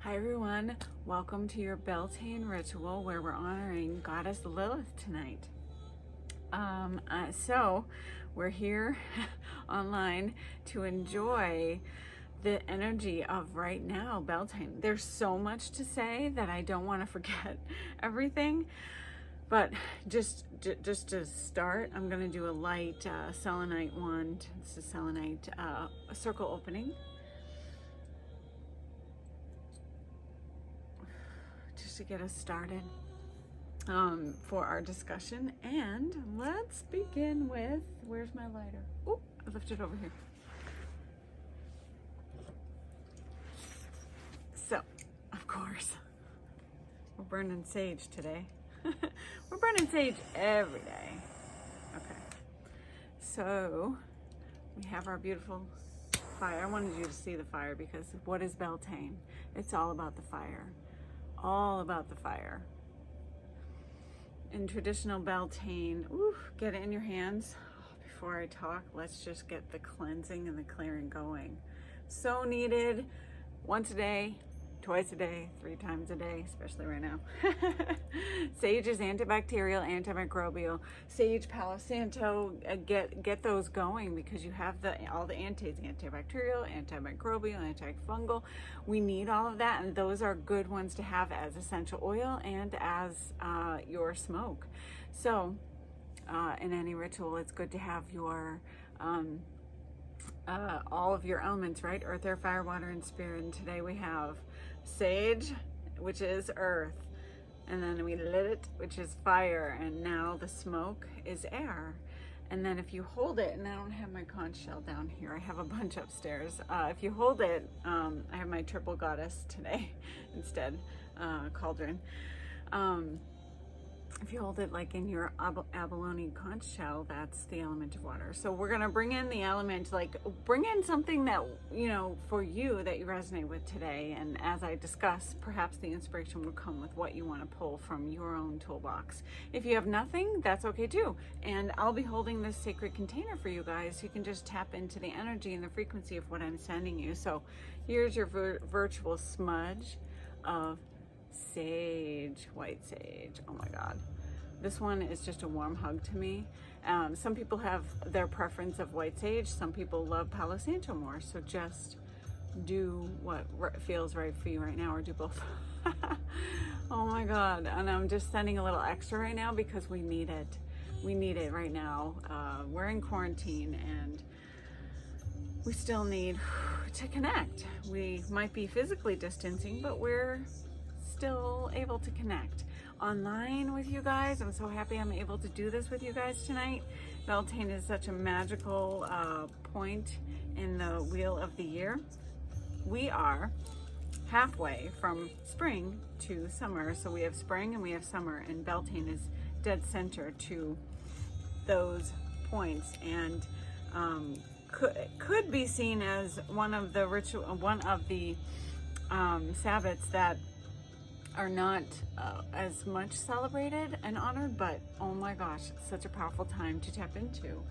Hi everyone, welcome to your Beltane Ritual where we're honoring Goddess Lilith tonight. So we're here online to enjoy the energy of right now, Beltane. There's so much to say that I don't want to forget everything, but just to start, I'm going to do a light selenite wand. This is selenite, a circle opening. To get us started for our discussion, and let's begin with, where's my lighter? Oh, I left it over here. So, of course, we're burning sage today. We're burning sage every day. Okay, so we have our beautiful fire. I wanted you to see the fire because what is Beltane? It's all about the fire. All about the fire. In traditional Beltane, get it in your hands. Before I talk, let's just get the cleansing and the clearing going. So needed once a day, twice a day, 3 times a day, especially right now. Sage is antibacterial, antimicrobial. Sage, Palo Santo, get those going because you have all the antis, antibacterial, antimicrobial, antifungal. We need all of that, and those are good ones to have as essential oil and as your smoke. So in any ritual, it's good to have your all of your elements, right? Earth, air, fire, water, and spirit. And today we have sage, which is earth, and then we lit it, which is fire, and now the smoke is air. And then if you hold it, and I don't have my conch shell down here, I have a bunch upstairs. If you hold it, I have my triple goddess today instead, cauldron. If you hold it like in your abalone conch shell, that's the element of water. So we're gonna bring in the element, like bring in something that, you know, for you that you resonate with today. And as I discuss, perhaps the inspiration will come with what you wanna pull from your own toolbox. If you have nothing, that's okay too. And I'll be holding this sacred container for you guys. So you can just tap into the energy and the frequency of what I'm sending you. So here's your virtual smudge of sage, white sage. Oh my God. This one is just a warm hug to me. Some people have their preference of white sage. Some people love Palo Santo more. So just do what feels right for you right now, or do both. Oh my God. And I'm just sending a little extra right now because we need it. We need it right now. We're in quarantine and we still need to connect. We might be physically distancing, but we're still able to connect online with you guys. I'm so happy I'm able to do this with you guys tonight. Beltane is such a magical point in the wheel of the year. We are halfway from spring to summer. So we have spring and we have summer, and Beltane is dead center to those points, and could be seen as one of the Sabbats that are not as much celebrated and honored, but oh my gosh, it's such a powerful time to tap into.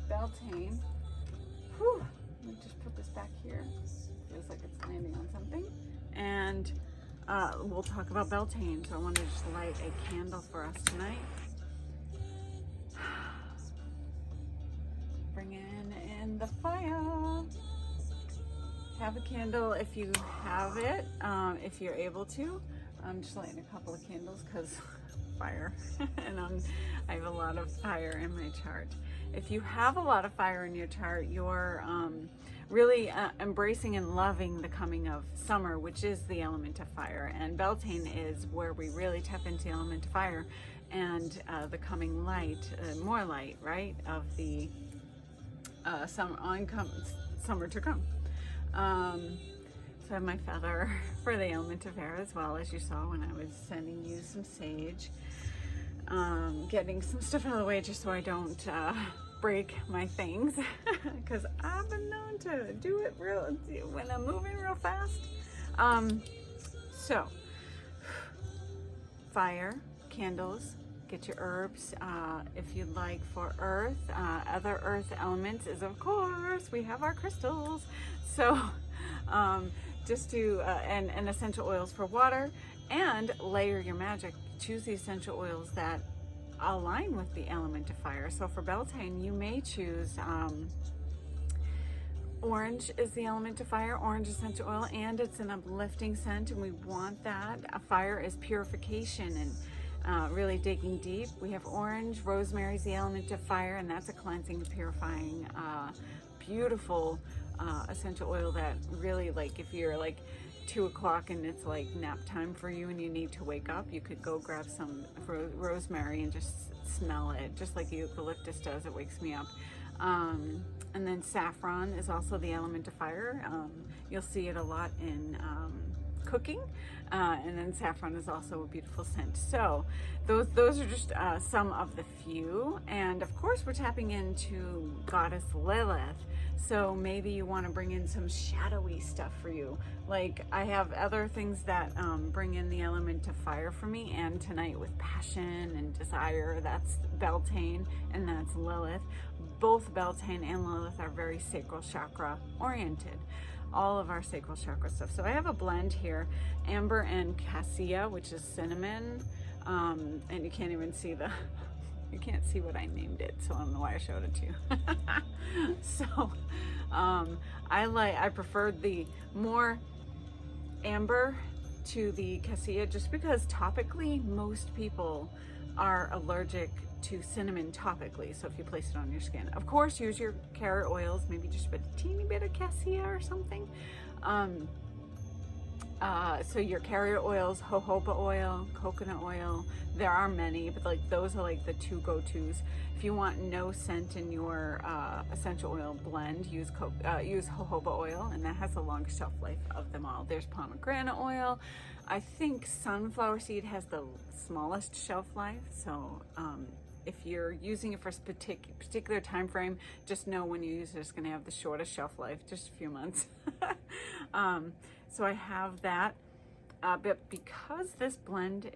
Beltane, let me just put this back here. Feels like it's landing on something. And we'll talk about Beltane. So I want to just light a candle for us tonight. Bring in the fire. Have a candle if you have it, if you're able to. I'm just lighting a couple of candles because fire, and I have a lot of fire in my chart. If you have a lot of fire in your chart, you're really embracing and loving the coming of summer, which is the element of fire. And Beltane is where we really tap into the element of fire and the coming light, more light, right, of the summer to come. So I have my feather for the element of air as well, as you saw when I was sending you some sage. Getting some stuff out of the way just so I don't break my things, because I've been known to do it when I'm moving real fast. So fire, candles, get your herbs. If you'd like for earth, other earth elements is, of course, we have our crystals. So just to, and essential oils for water, and layer your magic. Choose the essential oils that align with the element of fire. So for Beltane, you may choose orange is the element of fire, orange essential oil, and it's an uplifting scent, and we want that. Fire is purification and really digging deep. We have orange. Rosemary is the element of fire, and that's a cleansing, purifying, beautiful essential oil that really, like, if you're like 2 o'clock and it's like nap time for you and you need to wake up, you could go grab some rosemary and just smell it, just like eucalyptus does. It wakes me up. And then saffron is also the element of fire. You'll see it a lot in cooking. And then saffron is also a beautiful scent. So those are just some of the few. And of course, we're tapping into Goddess Lilith. So maybe you want to bring in some shadowy stuff for you. Like, I have other things that bring in the element of fire for me. And tonight with passion and desire, that's Beltane and that's Lilith. Both Beltane and Lilith are very sacral chakra oriented. All of our sacral chakra stuff. So I have a blend here, amber and cassia, which is cinnamon. And you can't even see you can't see what I named it, so I don't know why I showed it to you. So I preferred the more amber to the cassia, just because topically most people are allergic to cinnamon topically. So if you place it on your skin, of course, use your carrot oils, maybe just a teeny bit of cassia or something. So your carrier oils, jojoba oil, coconut oil, there are many, but like those are like the 2 go-tos. If you want no scent in your essential oil blend, use jojoba oil, and that has the longest shelf life of them all. There's pomegranate oil. I think sunflower seed has the smallest shelf life. So if you're using it for a particular time frame, just know when you use it, it's going to have the shortest shelf life, just a few months. So I have that, but because this blend,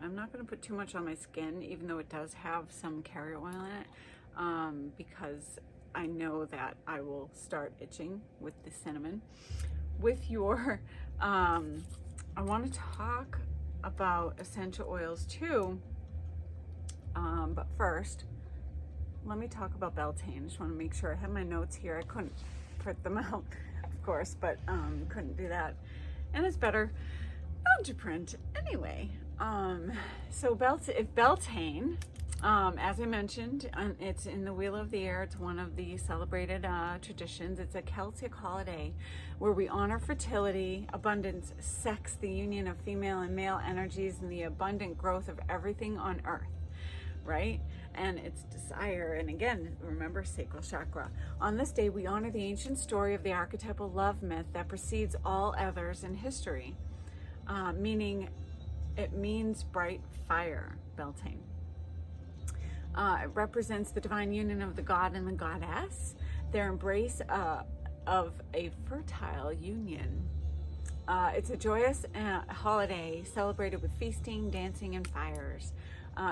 I'm not going to put too much on my skin, even though it does have some carrier oil in it, because I know that I will start itching with the cinnamon. With your, I want to talk about essential oils too, but first, let me talk about Beltane. I just want to make sure I have my notes here. I couldn't print them out, of course, but couldn't do that, and it's better not to print anyway. So Beltane, as I mentioned, it's in the Wheel of the Air. It's one of the celebrated traditions. It's a Celtic holiday where we honor fertility, abundance, sex, the union of female and male energies, and the abundant growth of everything on earth, right? And it's desire. And again, remember, sacral chakra. On this day, we honor the ancient story of the archetypal love myth that precedes all others in history, meaning it means bright fire, Beltane. It represents the divine union of the god and the goddess, their embrace of a fertile union. It's a joyous holiday celebrated with feasting, dancing, and fires.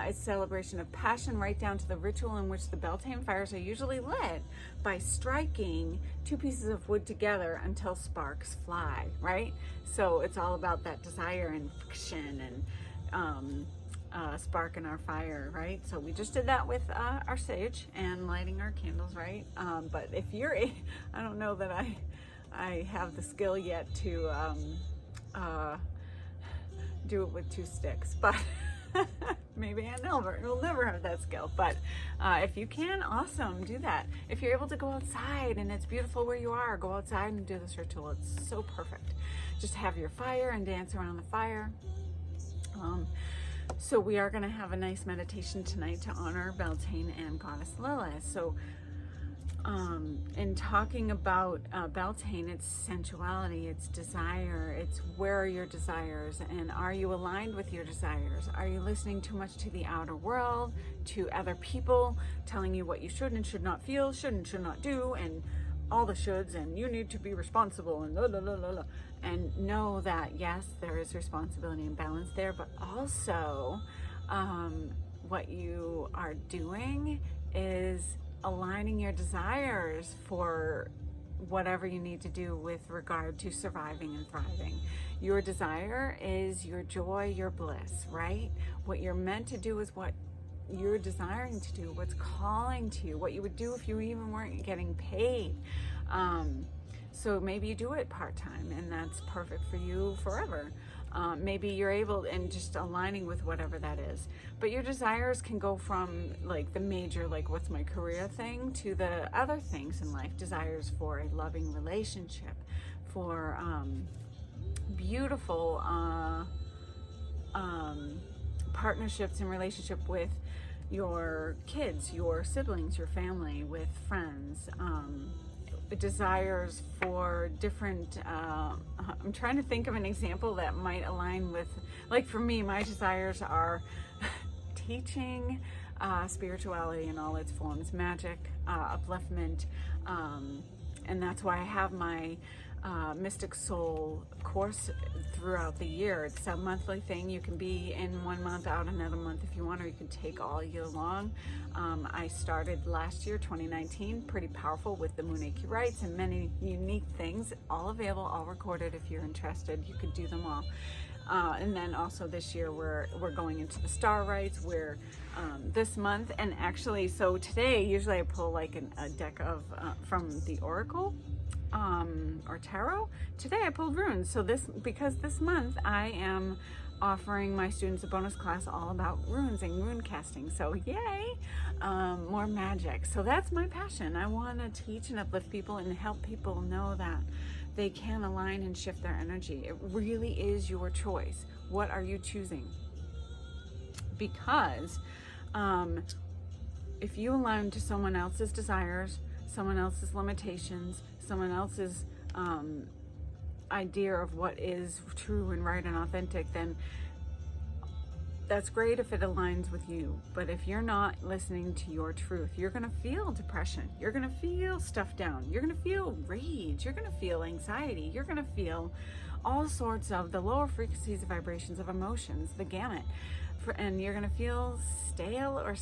It's a celebration of passion, right down to the ritual in which the Beltane fires are usually lit by striking 2 pieces of wood together until sparks fly, right? So it's all about that desire and friction and spark in our fire, right? So we just did that with our sage and lighting our candles, right? But if you're I don't know that I have the skill yet to do it with 2 sticks, but maybe we'll never have that skill. But if you can, awesome, do that. If you're able to go outside and it's beautiful where you are, go outside and do this ritual. It's so perfect. Just have your fire and dance around the fire. So we are going to have a nice meditation tonight to honor Beltane and Goddess Lilith. So in talking about Beltane, it's sensuality, it's desire, it's where are your desires, and are you aligned with your desires? Are you listening too much to the outer world, to other people telling you what you should and should not feel, should and should not do, and all the shoulds, and you need to be responsible, and la la la la la. And know that yes, there is responsibility and balance there, but also what you are doing is aligning your desires for whatever you need to do with regard to surviving and thriving. Your desire is your joy, your bliss, right? What you're meant to do is what you're desiring to do, what's calling to you, what you would do if you even weren't getting paid. So maybe you do it part-time, and that's perfect for you forever. Maybe you're able, and just aligning with whatever that is. But your desires can go from like the major, like what's my career thing, to the other things in life. Desires for a loving relationship, for beautiful partnerships and relationship with your kids, your siblings, your family, with friends. Desires for different, I'm trying to think of an example that might align with, like for me, my desires are teaching, spirituality in all its forms, magic, upliftment, and that's why I have my Mystic Soul course throughout the year. It's a monthly thing. You can be in 1 month, out another month if you want, or you can take all year long. I started last year, 2019, pretty powerful with the Moonaki rites and many unique things, all available, all recorded. If you're interested, you could do them all. And then also this year we're going into the star rites, where this month, and actually, so today usually I pull like a deck of from the Oracle or Tarot. Today I pulled runes. So because this month I am offering my students a bonus class all about runes and rune casting. So yay, more magic. So that's my passion. I want to teach and uplift people and help people know that they can align and shift their energy. It really is your choice. What are you choosing? Because if you align to someone else's desires, someone else's limitations, someone else's idea of what is true and right and authentic, then that's great if it aligns with you. But if you're not listening to your truth, you're going to feel depression. You're going to feel stuff down. You're going to feel rage. You're going to feel anxiety. You're going to feel all sorts of the lower frequencies, vibrations of emotions, the gamut. And you're going to feel stale or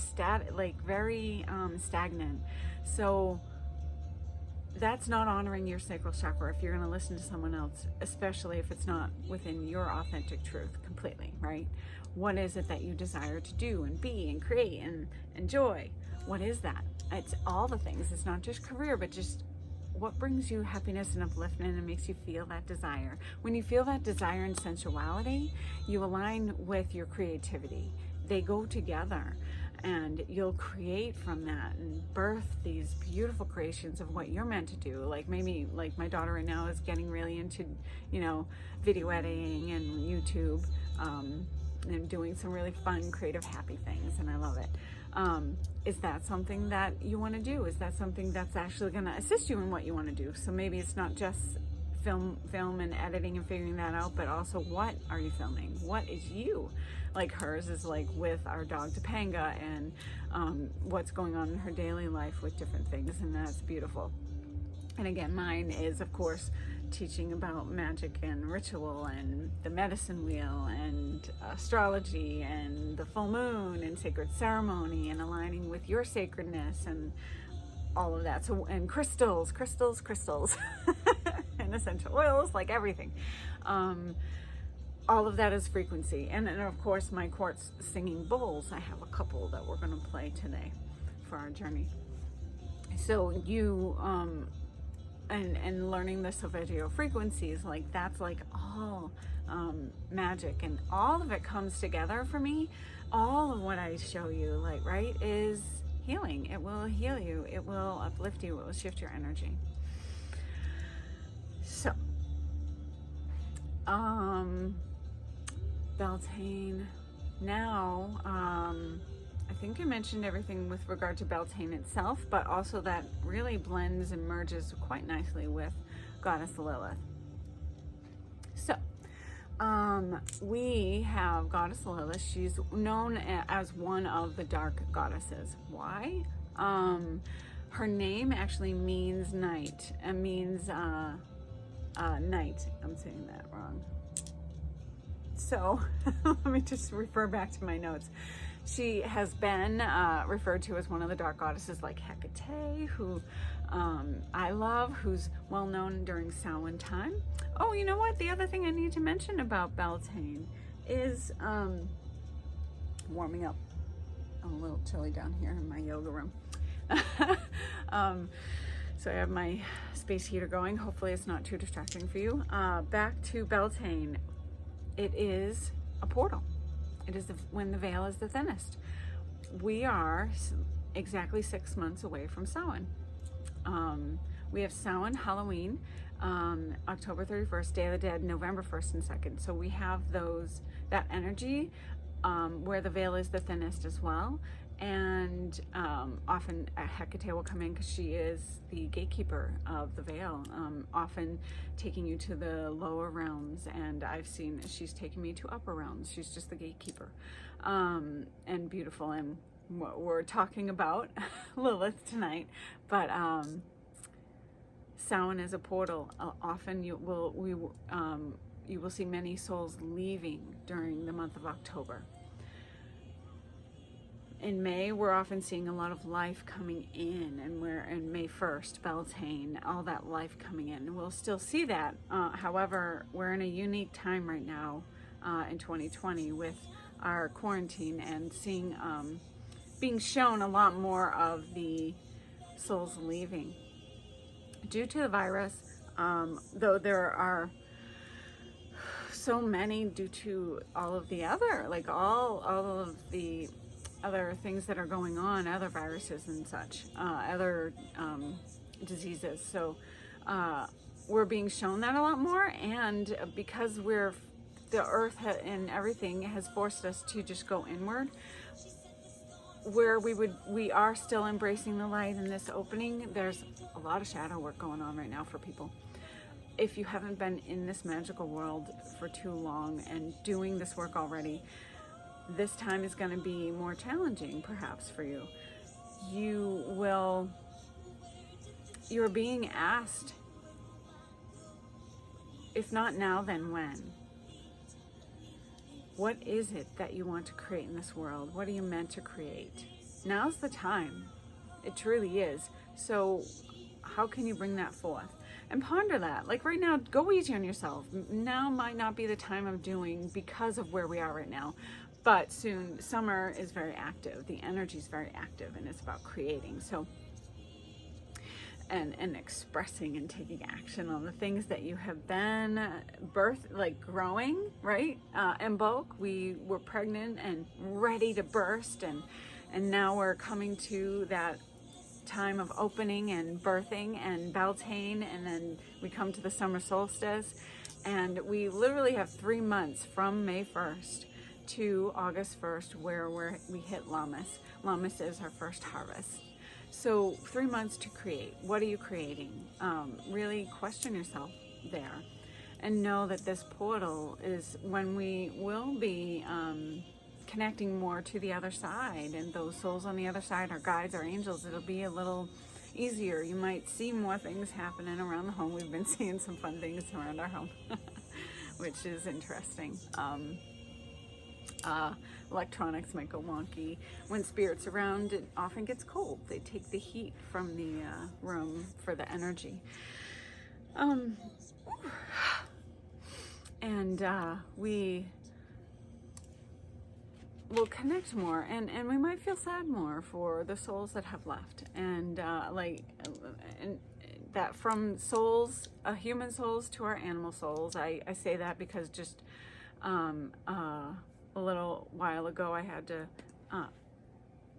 very stagnant. So that's not honoring your sacral chakra if you're going to listen to someone else, especially if it's not within your authentic truth completely, right? What is it that you desire to do and be and create and enjoy? What is that? It's all the things. It's not just career, but just what brings you happiness and upliftment and makes you feel that desire. When you feel that desire and sensuality, you align with your creativity. They go together. And you'll create from that and birth these beautiful creations of what you're meant to do. Like maybe, like my daughter right now is getting really into, video editing and YouTube, and doing some really fun, creative, happy things, and I love it. Is that something that you want to do? Is that something that's actually going to assist you in what you want to do? So maybe it's not just film and editing and figuring that out, but also what are you filming? What is you? Like hers is like with our dog Topanga, and what's going on in her daily life with different things, and that's beautiful. And again, mine is of course teaching about magic and ritual and the medicine wheel and astrology and the full moon and sacred ceremony and aligning with your sacredness and all of that. So, and crystals and essential oils, like everything. All of that is frequency. And then of course my quartz singing bowls, I have a couple that we're going to play today for our journey. So you and learning the solfeggio frequencies, like that's like all magic, and all of it comes together for me. All of what I show you, like, right, is healing. It will heal you, it will uplift you, it will shift your energy. So Beltane. Now, I think I mentioned everything with regard to Beltane itself, but also that really blends and merges quite nicely with Goddess Lilith. So, we have Goddess Lilith. She's known as one of the dark goddesses. Why? Her name actually means night. It means night. I'm saying that wrong. So let me just refer back to my notes. She has been referred to as one of the dark goddesses, like Hecate, who I love, who's well known during Samhain time. Oh, you know what? The other thing I need to mention about Beltane is warming up. I'm a little chilly down here in my yoga room. So I have my space heater going. Hopefully it's not too distracting for you. Back to Beltane. It is a portal. It is when the veil is the thinnest. We are exactly 6 months away from Samhain. We have Samhain, Halloween, October 31st, Day of the Dead, November 1st and 2nd. So we have that energy where the veil is the thinnest as well. And often Hecate will come in because she is the gatekeeper of the veil, often taking you to the lower realms, and I've seen she's taken me to upper realms. She's just the gatekeeper, and beautiful. And what we're talking about Lilith tonight, but Samhain is a portal. Often you will see many souls leaving during the month of October. In May, we're often seeing a lot of life coming in, and we're in May 1st, Beltane, all that life coming in. We'll still see that. However, we're in a unique time right now in 2020 with our quarantine and seeing, being shown a lot more of the souls leaving. Due to the virus, though there are so many due to all of the other, like all of the other things that are going on, other viruses and such, other diseases. So we're being shown that a lot more, and because the earth and everything has forced us to just go inward, where we are still embracing the light in this opening. There's a lot of shadow work going on right now for people. If you haven't been in this magical world for too long and doing this work already, this time is going to be more challenging perhaps for you. You're being asked, if not now, then when? What is it that you want to create in this world? What are you meant to create? Now's the time. It truly is. So how can you bring that forth? And ponder that. Like right now, go easy on yourself. Now might not be the time of doing because of where we are right now. But soon, summer is very active. The energy is very active, and it's about creating. So, and expressing and taking action on the things that you have been growing, right? In bulk, we were pregnant and ready to burst, and now we're coming to that time of opening and birthing and Beltane, and then we come to the summer solstice, and we literally have 3 months from May 1st to August 1st where we hit Lammas. Lammas is our first harvest. So 3 months to create. What are you creating? Really question yourself there, and know that this portal is when we will be connecting more to the other side, and those souls on the other side, our guides, our angels. It'll be a little easier. You might see more things happening around the home. We've been seeing some fun things around our home, which is interesting. Electronics might go wonky. When spirit's around, it often gets cold. They take the heat from the room for the energy. And we will connect more, and we might feel sad more for the souls that have left, and that from souls, human souls to our animal souls. I say that because just a little while ago I had to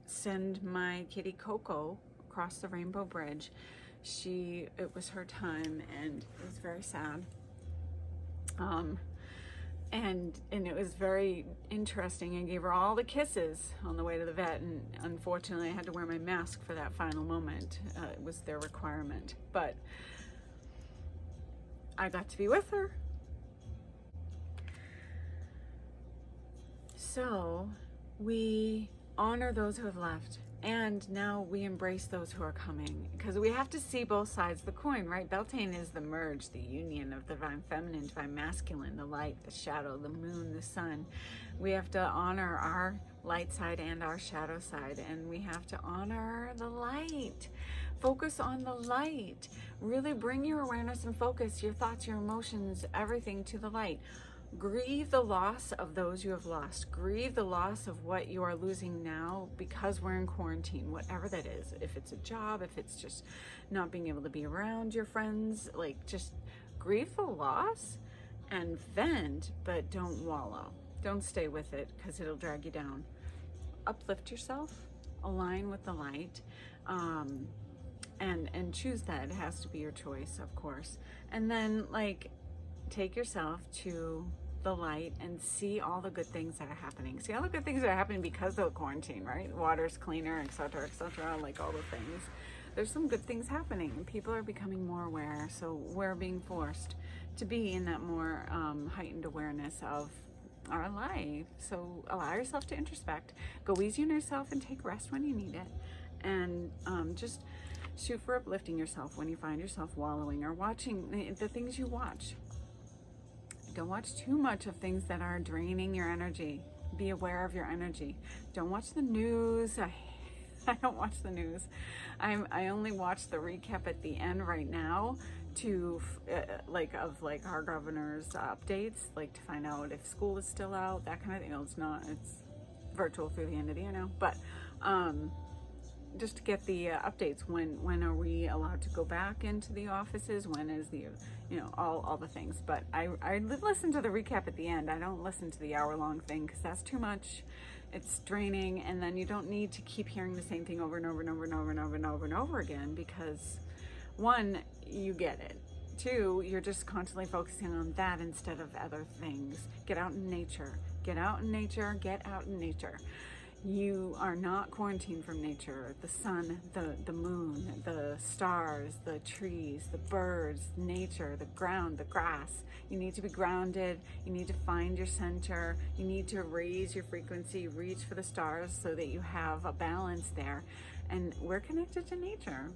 send my kitty Coco across the Rainbow Bridge. It was her time, and it was very sad. And it was very interesting. I gave her all the kisses on the way to the vet, and unfortunately I had to wear my mask for that final moment. It was their requirement, but I got to be with her. So we honor those who have left, and now we embrace those who are coming, because we have to see both sides of the coin, right? Beltane is the merge, the union of the divine feminine, divine masculine, the light, the shadow, the moon, the sun. We have to honor our light side and our shadow side, and we have to honor the light. Focus on the light. Really bring your awareness and focus, your thoughts, your emotions, everything to the light. Grieve the loss of those you have lost. Grieve the loss of what you are losing now because we're in quarantine, whatever that is. If it's a job, if it's just not being able to be around your friends, like just grieve the loss and vent, but don't wallow. Don't stay with it because it'll drag you down. Uplift yourself, align with the light, and choose that. It has to be your choice, of course. And then like take yourself to the light and see all the good things that are happening. See all the good things that are happening because of the quarantine, right? Water's cleaner, etc., like all the things. There's some good things happening. People are becoming more aware, so we're being forced to be in that more heightened awareness of our life. So allow yourself to introspect, go easy on yourself and take rest when you need it, and just shoot for uplifting yourself when you find yourself wallowing or watching the things you watch. Don't watch too much of things that are draining your energy. Be aware of your energy. Don't watch the news. I don't watch the news. I only watch the recap at the end right now to of our governor's updates, like to find out if school is still out, that kind of thing. It's not. It's virtual through the end of the year now, but just to get the updates. When are we allowed to go back into the offices? When is the all the things. But I listen to the recap at the end. I don't listen to the hour-long thing because that's too much. It's draining, and then you don't need to keep hearing the same thing over and over and over and over and over and over and over again, because one, you get it. Two, you're just constantly focusing on that instead of other things. Get out in nature. Get out in nature. Get out in nature. You are not quarantined from nature. The sun, the moon, the stars, the trees, the birds, nature, the ground, the grass. You need to be grounded. You need to find your center. You need to raise your frequency, reach for the stars so that you have a balance there. And we're connected to nature.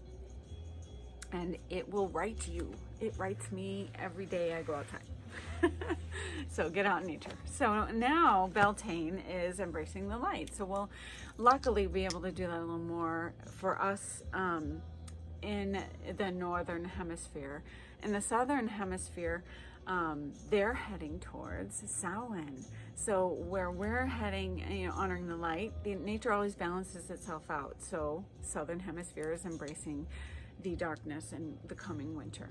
And it will write you. It writes me every day I go outside. So get out in nature. So now Beltane is embracing the light. So we'll luckily be able to do that a little more for us in the northern hemisphere. In the southern hemisphere, they're heading towards Samhain. So where we're heading, honoring the light, the nature always balances itself out. So southern hemisphere is embracing the darkness and the coming winter.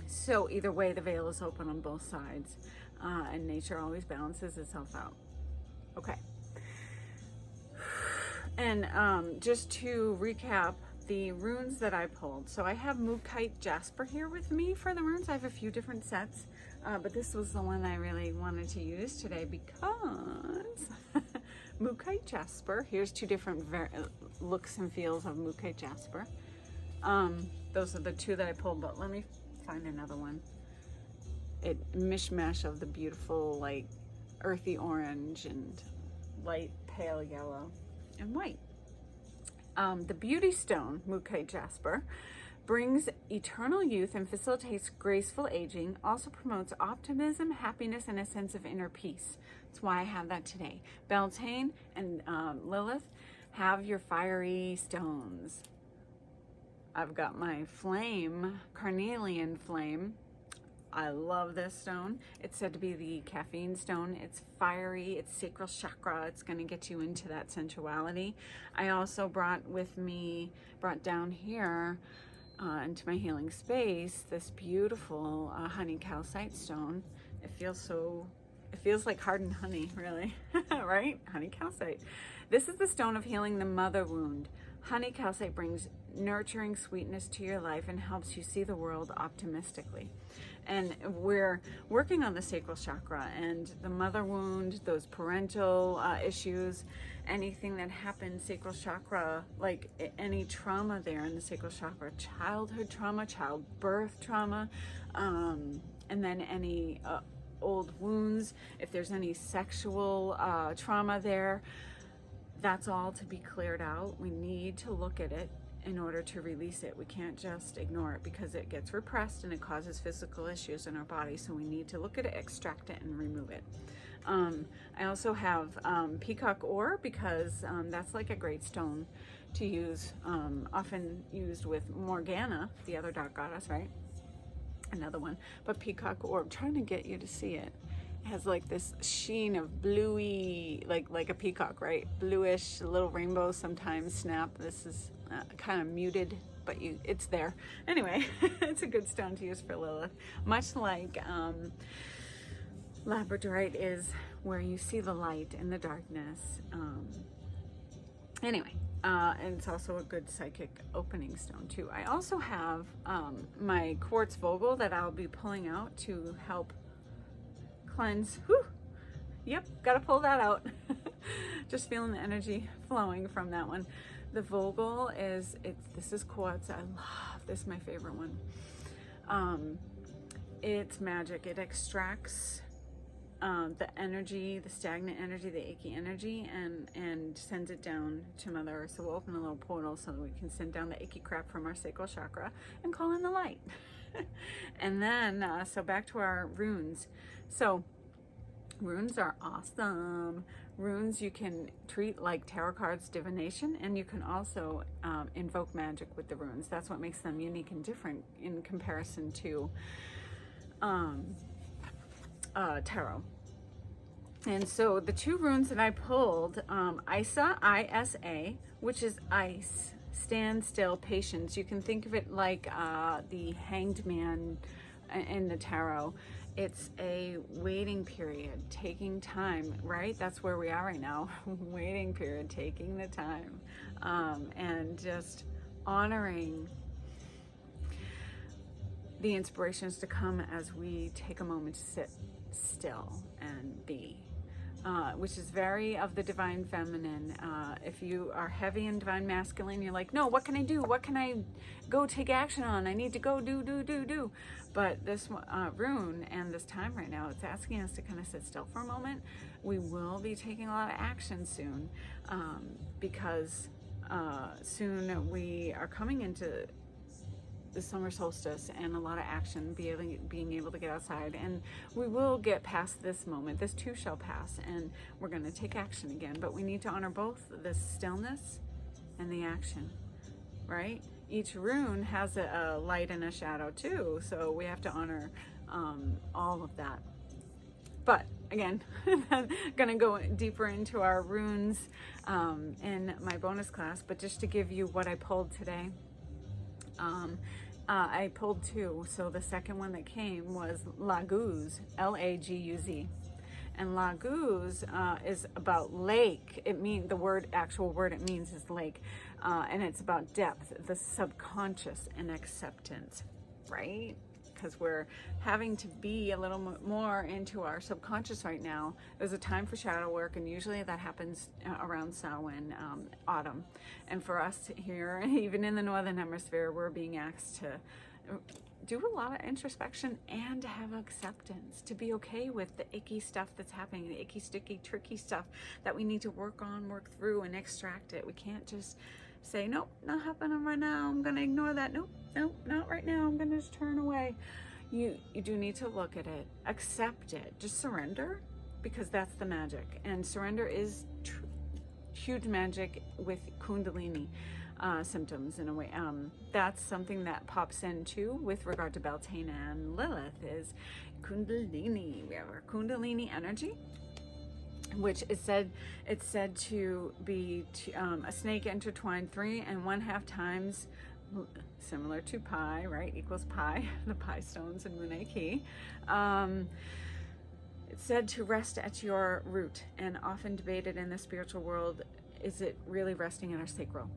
So either way, the veil is open on both sides, and nature always balances itself out. Okay. And just to recap the runes that I pulled. So I have Mookaite Jasper here with me for the runes. I have a few different sets, but this was the one I really wanted to use today because Mookaite Jasper. Here's two different looks and feels of Mookaite Jasper. Those are the two that I pulled, but let me find another one. It mishmash of the beautiful like earthy orange and light pale yellow and white. The beauty stone, Mookaite Jasper, brings eternal youth and facilitates graceful aging, also promotes optimism, happiness, and a sense of inner peace. That's why I have that today. Beltane and Lilith, have your fiery stones. I've got my flame, carnelian flame. I love this stone. It's said to be the caffeine stone. It's fiery, it's sacral chakra. It's going to get you into that sensuality. I also brought down here into my healing space, this beautiful honey calcite stone. It feels like hardened honey, really, right? Honey calcite. This is the stone of healing the mother wound. Honey calcite brings nurturing sweetness to your life and helps you see the world optimistically. And we're working on the sacral chakra and the mother wound, those parental issues, anything that happened, sacral chakra, like any trauma there in the sacral chakra, childhood trauma, childbirth trauma, and then any old wounds, if there's any sexual trauma there, that's all to be cleared out. We need to look at it in order to release it. We can't just ignore it because it gets repressed and it causes physical issues in our body. So we need to look at it, extract it, and remove it. I also have peacock ore, because that's like a great stone to use, often used with Morgana, the other dark goddess, right? Another one. But peacock ore, I'm trying to get you to see it. It has like this sheen of bluey, like a peacock, right? Bluish, little rainbows sometimes snap. This is kind of muted, but it's there. Anyway, it's a good stone to use for Lilith. Much like labradorite is, where you see the light in the darkness. Anyway, and it's also a good psychic opening stone too. I also have my quartz vogel that I'll be pulling out to help cleanse. Whew. Yep, gotta pull that out. Just feeling the energy flowing from that one. The vogel this is quartz. I love this, my favorite one. It's magic. It extracts the energy, the stagnant energy, the achy energy, and sends it down to Mother Earth. So we'll open a little portal so that we can send down the achy crap from our Sacral Chakra and call in the light. And then, so back to our runes. So runes are awesome. Runes you can treat like tarot cards, divination, and you can also invoke magic with the runes. That's what makes them unique and different in comparison to tarot. And so the two runes that I pulled, Isa, I-S-A, which is ice, stand still, patience. You can think of it like the hanged man in the tarot. It's a waiting period, taking time, right? That's where we are right now. Waiting period, taking the time, and just honoring the inspirations to come as we take a moment to sit still and be, which is very of the divine feminine. If you are heavy in divine masculine, you're like, no, what can I do? What can I go take action on? I need to go do. But this rune and this time right now, it's asking us to kind of sit still for a moment. We will be taking a lot of action soon, because soon we are coming into the summer solstice and a lot of action, being able to get outside, and we will get past this moment. This too shall pass, and we're going to take action again. But we need to honor both the stillness and the action, right? Each rune has a light and a shadow too, so we have to honor all of that. But again, I'm going to go deeper into our runes in my bonus class. But just to give you what I pulled today, I pulled two. So the second one that came was Laguz, L-A-G-U-Z. And Laguz is about lake. It means, actual word it means is lake. And it's about depth, the subconscious, and acceptance, right? Because we're having to be a little more into our subconscious right now. There's a time for shadow work, and usually that happens around Samhain, autumn. And for us here, even in the Northern Hemisphere, we're being asked to do a lot of introspection and to have acceptance, to be okay with the icky stuff that's happening, the icky, sticky, tricky stuff that we need to work on, work through, and extract it. We can't just say, nope, not happening right now, I'm gonna ignore that. Nope, not right now, I'm gonna just turn away. You do need to look at it, accept it, just surrender, because that's the magic. And surrender is huge magic with Kundalini symptoms in a way. That's something that pops in too with regard to Beltane and Lilith is Kundalini. We have our Kundalini energy, which is said to be a snake intertwined 3 1/2 times, similar to pi, right? Equals pi, the pi stones in Rune Key. It's said to rest at your root, and often debated in the spiritual world, is it really resting in our sacral?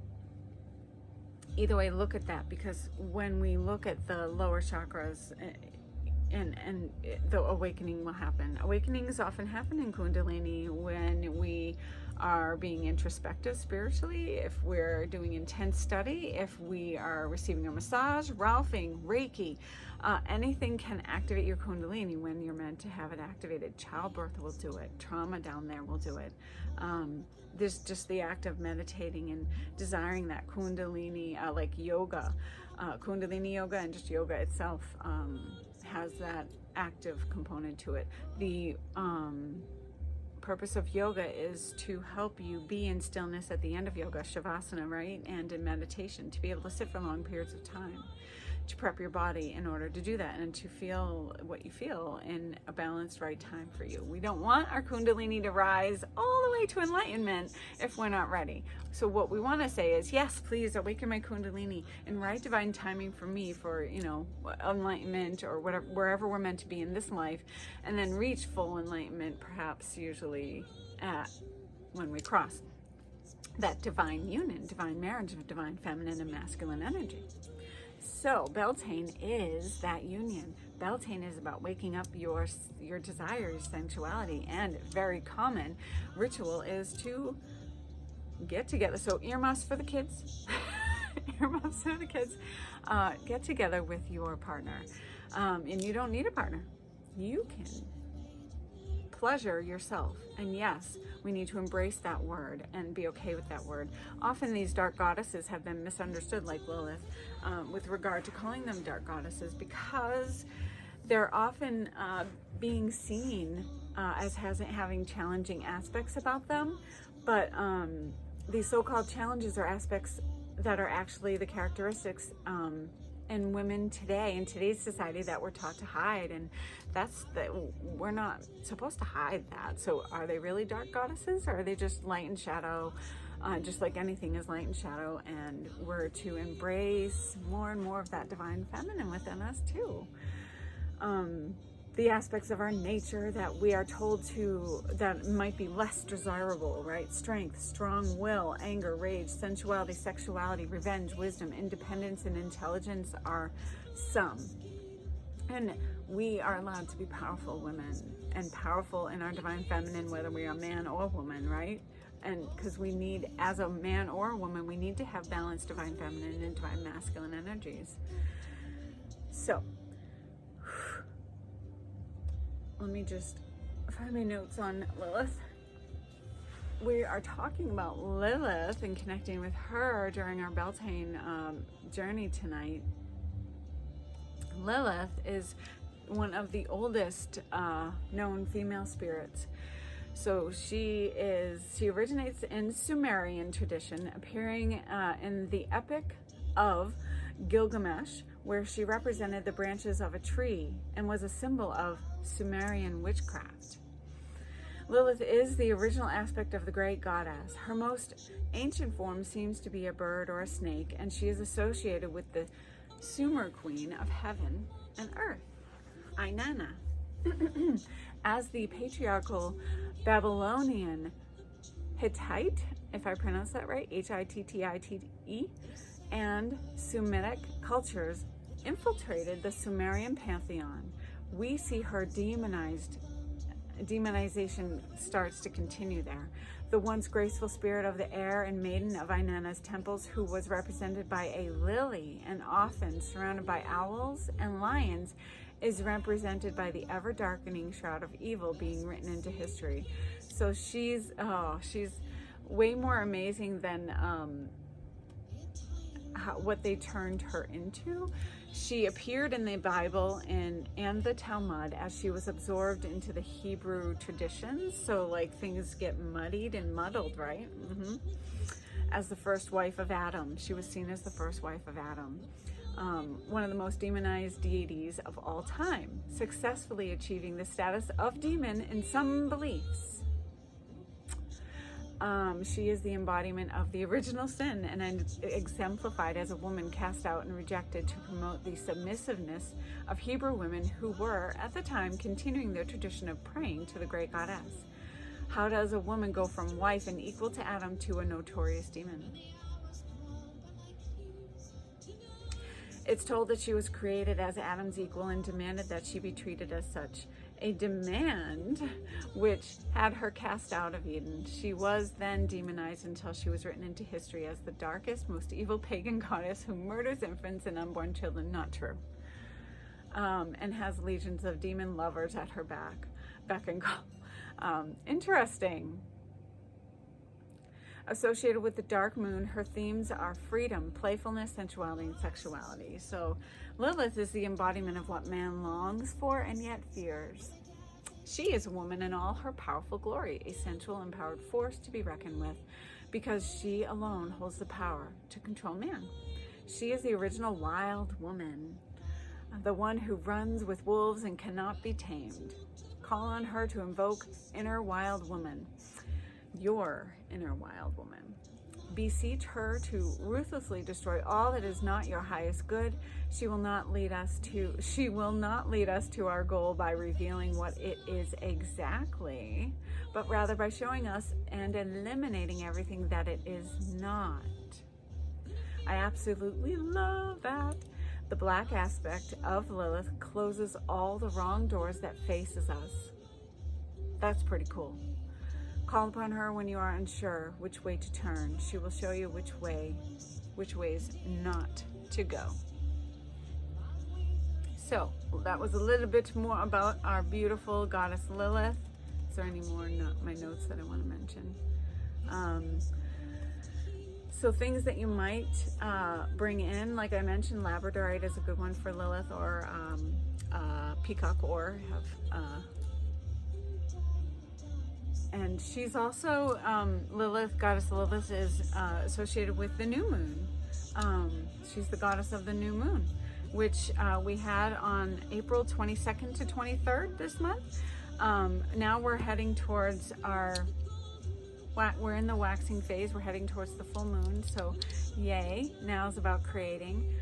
Either way, look at that, because when we look at the lower chakras, and the awakening will happen. Awakenings often happen in Kundalini when we are being introspective spiritually, if we're doing intense study, if we are receiving a massage, Ralphing, Reiki, anything can activate your Kundalini when you're meant to have it activated. Childbirth will do it. Trauma down there will do it. There's just the act of meditating and desiring that Kundalini, like yoga, Kundalini yoga and just yoga itself has that active component to it. The purpose of yoga is to help you be in stillness at the end of yoga, shavasana, right? And in meditation, to be able to sit for long periods of time, to prep your body in order to do that and to feel what you feel in a balanced right time for you. We don't want our kundalini to rise all the way to enlightenment if we're not ready. So what we want to say is, yes, please awaken my kundalini and right divine timing for me for, you know, enlightenment or whatever, wherever we're meant to be in this life, and then reach full enlightenment, perhaps usually when we cross that divine union, divine marriage of divine feminine and masculine energy. So Beltane is that union. Beltane is about waking up your desires, sensuality, and very common ritual is to get together. So earmuffs for the kids, earmuffs for the kids. Get together with your partner, and you don't need a partner. You can pleasure yourself. And yes, we need to embrace that word and be okay with that word. Often these dark goddesses have been misunderstood, like Lilith, with regard to calling them dark goddesses, because they're often being seen as having challenging aspects about them. But these so-called challenges are aspects that are actually the characteristics in women today, in today's society, that we're taught to hide, and we're not supposed to hide that. So are they really dark goddesses, or are they just light and shadow, just like anything is light and shadow, and we're to embrace more and more of that divine feminine within us too. The aspects of our nature that we are told to, that might be less desirable, right? Strength, strong will, anger, rage, sensuality, sexuality, revenge, wisdom, independence, and intelligence are some. And we are allowed to be powerful women and powerful in our divine feminine, whether we are man or woman, right? And because we need, as a man or a woman, we need to have balanced divine feminine and divine masculine energies. So, let me just find my notes on Lilith. We are talking about Lilith and connecting with her during our Beltane journey tonight. Lilith is one of the oldest known female spirits. So she originates in Sumerian tradition, appearing in the Epic of Gilgamesh, where she represented the branches of a tree and was a symbol of Sumerian witchcraft. Lilith is the original aspect of the great goddess. Her most ancient form seems to be a bird or a snake, and she is associated with the Sumer queen of heaven and earth, Inanna. As the patriarchal Babylonian Hittite, if I pronounce that right, Hittite, and Semitic cultures infiltrated the Sumerian pantheon, we see her demonization starts to continue there. The once graceful spirit of the air and maiden of Inanna's temples, who was represented by a lily and often surrounded by owls and lions, is represented by the ever-darkening shroud of evil being written into history. So she's way more amazing than what they turned her into. She appeared in the Bible and the Talmud as she was absorbed into the Hebrew traditions. So like things get muddied and muddled, right? As the first wife of Adam. She was seen as the first wife of Adam. One of the most demonized deities of all time, successfully achieving the status of demon in some beliefs. She is the embodiment of the original sin and exemplified as a woman cast out and rejected to promote the submissiveness of Hebrew women who were, at the time, continuing their tradition of praying to the great goddess. How does a woman go from wife and equal to Adam to a notorious demon? It's told that she was created as Adam's equal and demanded that she be treated as such. A demand which had her cast out of Eden. She was then demonized until she was written into history as the darkest, most evil pagan goddess who murders infants and unborn children. Not true. And has legions of demon lovers at her beck and call. Interesting. Associated with the dark moon, her themes are freedom, playfulness, sensuality, and sexuality. So Lilith is the embodiment of what man longs for and yet fears. She is a woman in all her powerful glory, a sensual, empowered force to be reckoned with, because she alone holds the power to control man. She is the original wild woman, the one who runs with wolves and cannot be tamed. Call on her to invoke inner wild woman, your inner wild woman. Beseech her to ruthlessly destroy all that is not your highest good. She will not lead us to our goal by revealing what it is exactly, but rather by showing us and eliminating everything that it is not. I absolutely love that. The black aspect of Lilith closes all the wrong doors that faces us. That's pretty cool. Call upon her when you are unsure which way to turn. She will show you which ways not to go. So that was a little bit more about our beautiful goddess Lilith. Is there any more my notes that I want to mention? So things that you might bring in, like I mentioned, labradorite is a good one for Lilith, or peacock ore. And she's also, Goddess Lilith is associated with the new moon. She's the goddess of the new moon, which we had on April 22nd to 23rd this month. Now we're heading towards we're in the waxing phase. We're heading towards the full moon. So yay, now is about creating.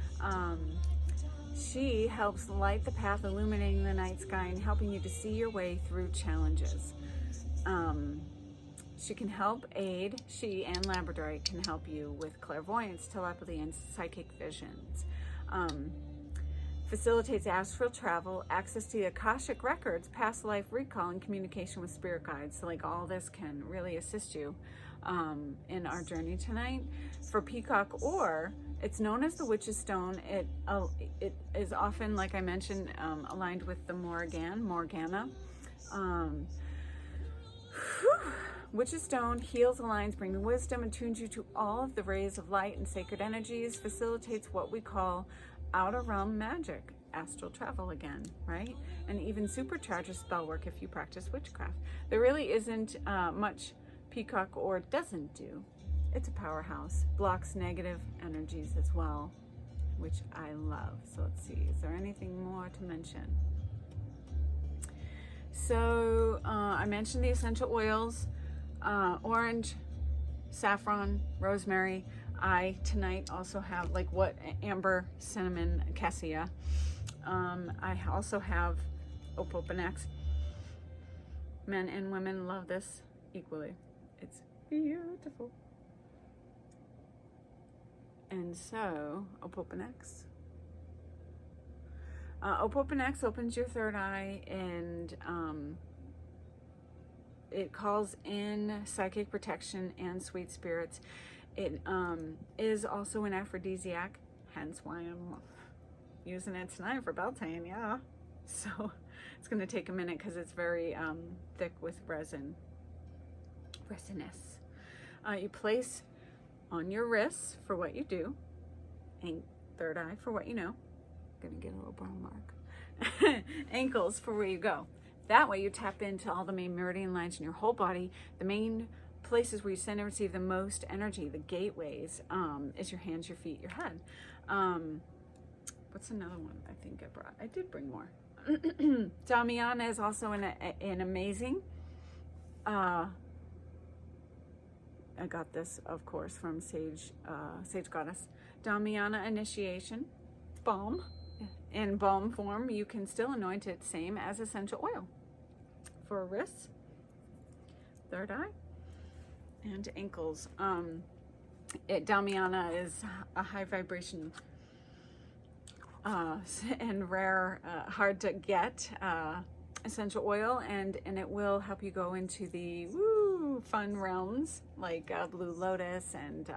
She helps light the path, illuminating the night sky and helping you to see your way through challenges. She can help aid, she and labradorite can help you with clairvoyance, telepathy, and psychic visions. Facilitates astral travel, access to the Akashic records, past life recall, and communication with spirit guides. So like all this can really assist you in our journey tonight. For peacock ore, it's known as the witch's stone. It is often, like I mentioned, aligned with the Morgana. Witch's stone heals, aligns, brings wisdom, attunes you to all of the rays of light and sacred energies, facilitates what we call outer realm magic, astral travel again, right? And even supercharges spell work if you practice witchcraft. There really isn't much peacock ore doesn't do. It's a powerhouse. Blocks negative energies as well, which I love. So let's see, is there anything more to mention? So I mentioned the essential oils, orange, saffron, rosemary. I tonight also have amber, cinnamon, cassia. I also have opoponax. Men and women love this equally. It's beautiful. And so, opoponax. Opoponax opens your third eye, and it calls in psychic protection and sweet spirits. It is also an aphrodisiac, hence why I'm using it tonight for Beltane, yeah. So it's going to take a minute because it's very thick with resinous. You place on your wrists for what you do, and third eye for what you know. Gonna get a little brown mark. Ankles for where you go. That way you tap into all the main meridian lines in your whole body. The main places where you send and receive the most energy, the gateways, is your hands, your feet, your head. What's another one I think I brought? I did bring more. Damiana is also an amazing, I got this, of course, from Sage Goddess. Damiana initiation, balm. In balm form, you can still anoint it, same as essential oil. For wrists, third eye, and ankles. Damiana is a high vibration and rare, hard to get essential oil, and it will help you go into the fun realms like Blue Lotus and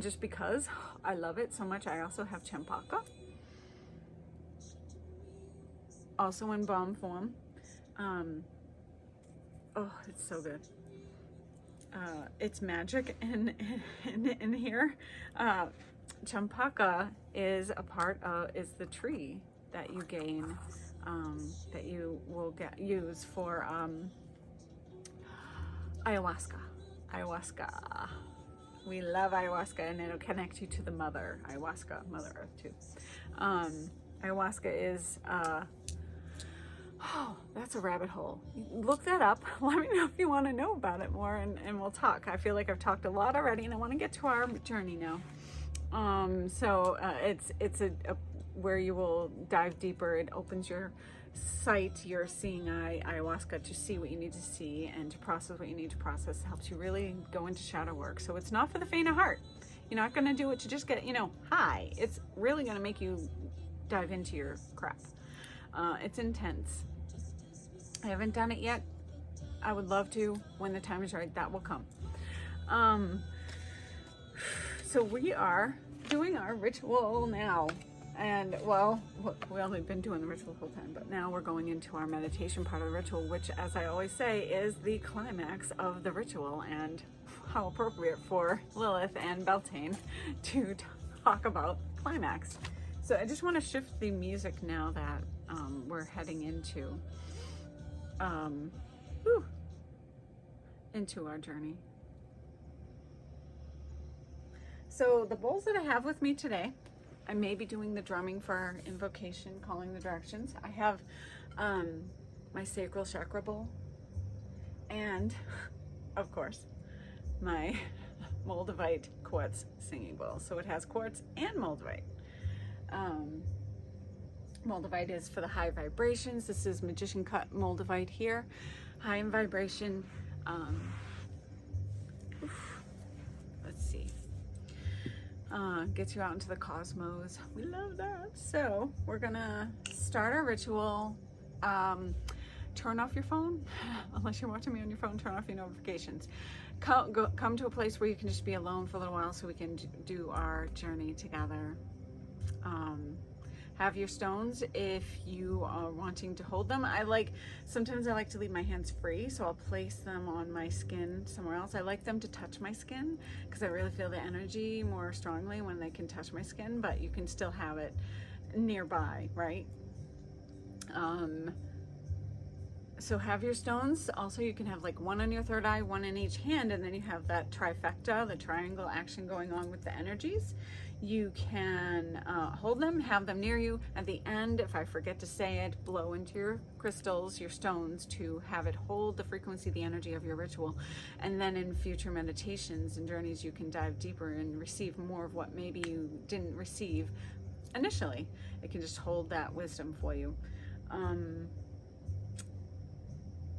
just because I love it so much, I also have Champaka, also in balm form. Oh, it's so good. It's magic in here. Champaka is the tree that you gain that you will use for ayahuasca. Ayahuasca. We love ayahuasca, and it'll connect you to the mother. Ayahuasca, Mother Earth too. Ayahuasca is, oh, that's a rabbit hole. Look that up. Let me know if you want to know about it more, and we'll talk. I feel like I've talked a lot already, and I want to get to our journey now. It's a where you will dive deeper. It opens your sight, your seeing eye, ayahuasca, to see what you need to see and to process what you need to process. It helps you really go into shadow work. So it's not for the faint of heart. You're not going to do it to just get, high. It's really going to make you dive into your crap. It's intense. I haven't done it yet. I would love to. When the time is right, that will come. So we are doing our ritual now. And well, we've only been doing the ritual the whole time, but now we're going into our meditation part of the ritual, which, as I always say, is the climax of the ritual, and how appropriate for Lilith and Beltane to talk about climax. So I just want to shift the music now that we're heading into our journey. So the bowls that I have with me today, I may be doing the drumming for our invocation, calling the directions. I have my Sacral Chakra bowl, and of course my Moldavite quartz singing bowl. So it has quartz and Moldavite. Moldavite is for the high vibrations. This is magician cut Moldavite here, high in vibration. Let's see. Gets you out into the cosmos. We love that. So we're gonna start our ritual. Turn off your phone, unless you're watching me on your phone. Turn off your notifications. Come to a place where you can just be alone for a little while, so we can do our journey together. Have your stones if you are wanting to hold them. Sometimes I like to leave my hands free, so I'll place them on my skin somewhere else. I like them to touch my skin because I really feel the energy more strongly when they can touch my skin, but you can still have it nearby, right? So have your stones. Also, you can have like one on your third eye, one in each hand, and then you have that trifecta, the triangle action going on with the energies. You can hold them, have them near you. At the end, if I forget to say it, blow into your crystals, your stones, to have it hold the frequency, the energy of your ritual. And then in future meditations and journeys, you can dive deeper and receive more of what maybe you didn't receive initially. It can just hold that wisdom for you.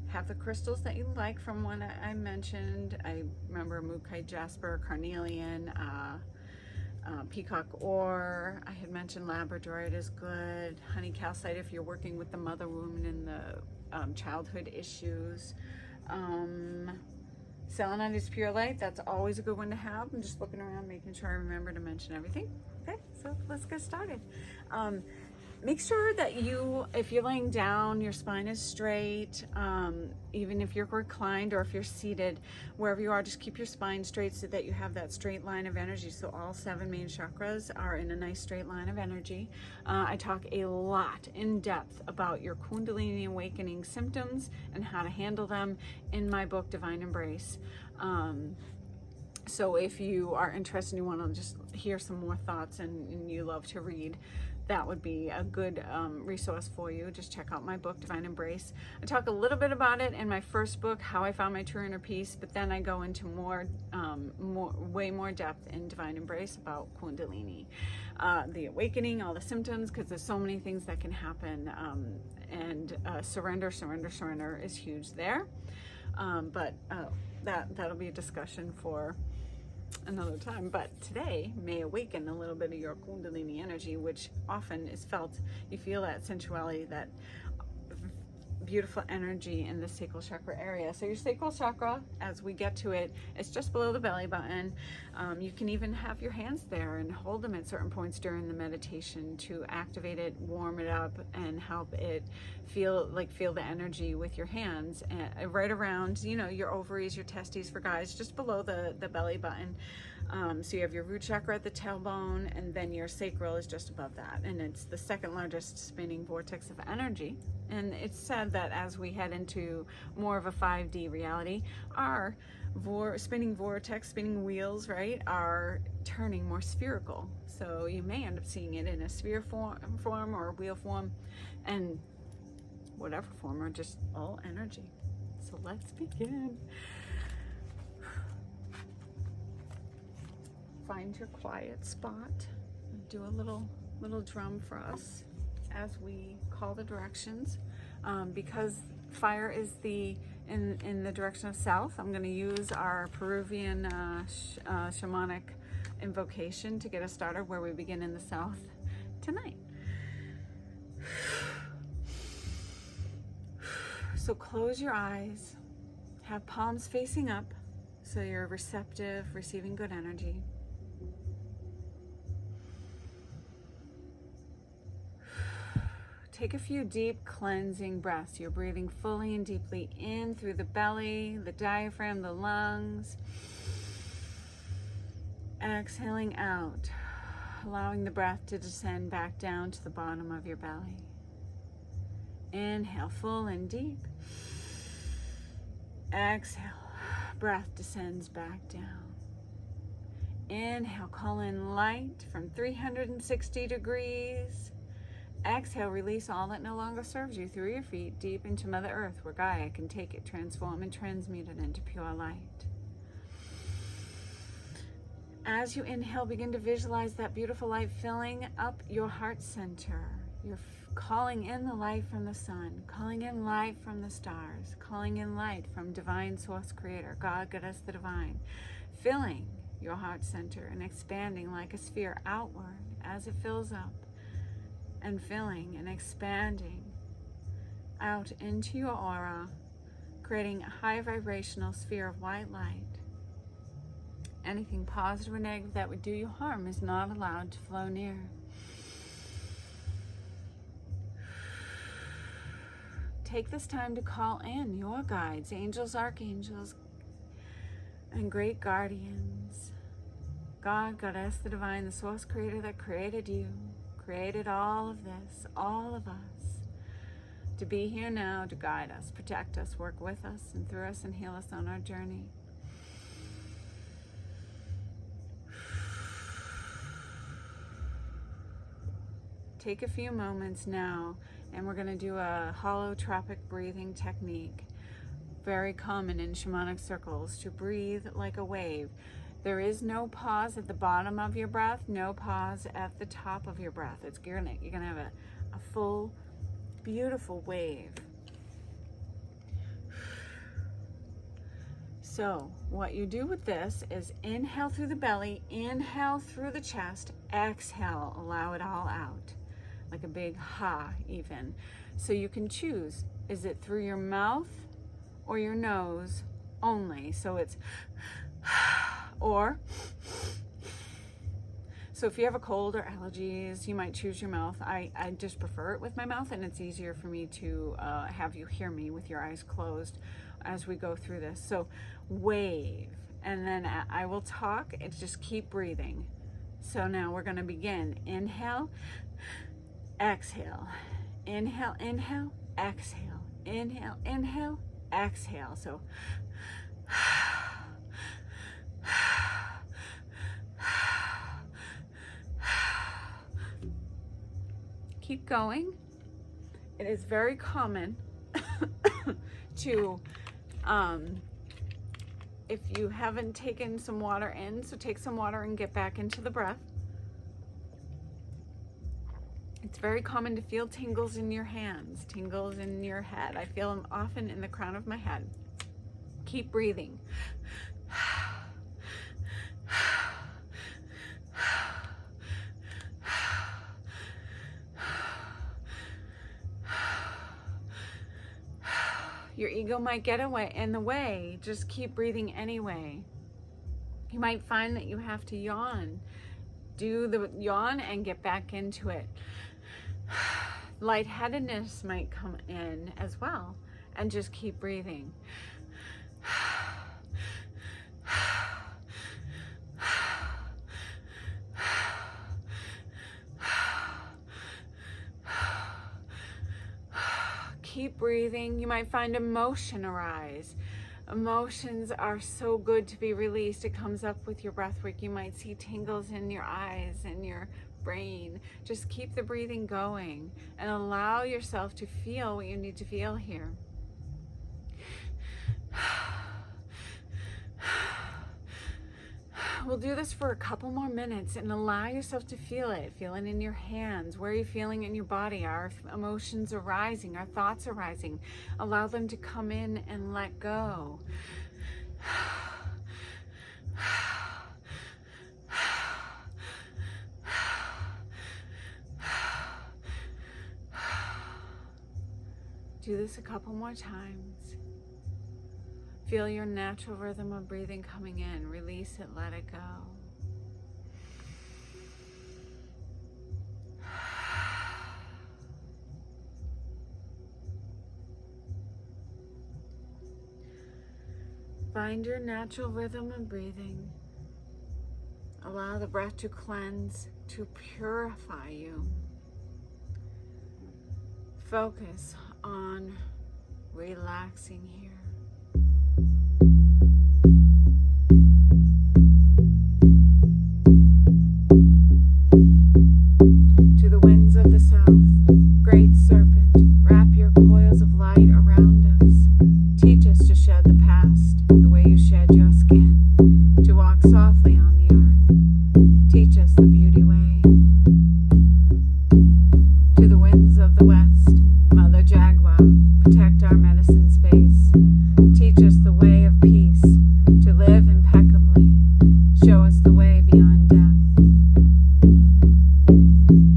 Have the crystals that you like from one I mentioned. I remember Mookaite Jasper, Carnelian, Peacock Ore. I had mentioned Labradorite is good. Honey Calcite if you're working with the mother wound and the childhood issues. Selenite is pure light. That's always a good one to have. I'm just looking around, making sure I remember to mention everything. Okay, so let's get started. Make sure that if you're laying down, your spine is straight. Even if you're reclined or if you're seated, wherever you are, just keep your spine straight so that you have that straight line of energy. So all 7 main chakras are in a nice straight line of energy. I talk a lot in depth about your Kundalini awakening symptoms and how to handle them in my book, Divine Embrace. So if you are interested and you want to just hear some more thoughts and you love to read, that would be a good resource for you. Just check out my book, Divine Embrace. I talk a little bit about it in my first book, How I Found My True Inner Peace, but then I go into way more depth in Divine Embrace about Kundalini, the awakening, all the symptoms, because there's so many things that can happen, and surrender is huge there. But that'll be a discussion for another time. But today may awaken a little bit of your Kundalini energy, which often is felt. You feel that sensuality, that beautiful energy in the sacral chakra area. So your sacral chakra, as we get to it, it's just below the belly button. You can even have your hands there and hold them at certain points during the meditation to activate it, warm it up, and help it feel the energy with your hands, and right around, your ovaries, your testes for guys, just below the belly button. So you have your root chakra at the tailbone, and then your sacral is just above that. And it's the second largest spinning vortex of energy. And it's said that as we head into more of a 5D reality, our spinning vortex, spinning wheels, right, are turning more spherical. So you may end up seeing it in a sphere form or a wheel form, and whatever form, or just all energy. So let's begin. Find your quiet spot. Do a little drum for us as we call the directions. Because fire is in the direction of south, I'm going to use our Peruvian shamanic invocation to get us started, where we begin in the south tonight. So close your eyes, have palms facing up so you're receptive, receiving good energy. Take a few deep cleansing breaths. You're breathing fully and deeply in through the belly, the diaphragm, the lungs. Exhaling out, allowing the breath to descend back down to the bottom of your belly. Inhale, full and deep. Exhale, breath descends back down. Inhale, call in light from 360 degrees. Exhale, release all that no longer serves you through your feet deep into Mother Earth, where Gaia can take it, transform and transmute it into pure light. As you inhale, begin to visualize that beautiful light filling up your heart center. You're calling in the light from the sun, calling in light from the stars, calling in light from Divine Source Creator, God, Goddess, the Divine, filling your heart center and expanding like a sphere outward as it fills up, and filling and expanding out into your aura, creating a high vibrational sphere of white light. Anything positive or negative that would do you harm is not allowed to flow near. Take this time to call in your guides, angels, archangels, and great guardians. God, Goddess, the Divine, the Source Creator that created you, created all of this, all of us, to be here now to guide us, protect us, work with us and through us, and heal us on our journey. Take a few moments now, and we're going to do a holotropic breathing technique, very common in shamanic circles, to breathe like a wave. There is no pause at the bottom of your breath, no pause at the top of your breath. It's Gerenuk. You're going to have a full, beautiful wave. So what you do with this is inhale through the belly, inhale through the chest, exhale, allow it all out, like a big ha even. So you can choose, is it through your mouth or your nose only? So it's or, so if you have a cold or allergies, you might choose your mouth. I just prefer it with my mouth, and it's easier for me to have you hear me with your eyes closed as we go through this. So wave, and then I will talk, and just keep breathing. So now we're going to begin. Inhale, exhale, inhale, inhale, exhale, inhale, inhale, exhale. So keep going. It is very common to, if you haven't taken some water in, so take some water and get back into the breath. It's very common to feel tingles in your hands, tingles in your head. I feel them often in the crown of my head. Keep breathing. Your ego might get in the way. Just keep breathing anyway. You might find that you have to yawn. Do the yawn and get back into it. Lightheadedness might come in as well, and just keep breathing. keep breathing. You might find emotion arise. Emotions are so good to be released. It comes up with your breath work. You might see tingles in your eyes and your brain. Just keep the breathing going and allow yourself to feel what you need to feel here. We'll do this for a couple more minutes and allow yourself to feel it. Feel it in your hands. Where are you feeling in your body? Our emotions are rising. Our thoughts are rising. Allow them to come in and let go. Do this a couple more times. Feel your natural rhythm of breathing coming in. Release it, let it go. Find your natural rhythm of breathing. Allow the breath to cleanse, to purify you. Focus on relaxing here. To the winds of the south, great serpent, wrap your coils of light around us. Teach us to shed the past, the way you shed your skin, to walk softly on the earth. Teach us the beauty way. To the winds of the west, Mother Jaguar, protect our medicine space. Teach us the way of peace, to live impeccably. Show us the way beyond death.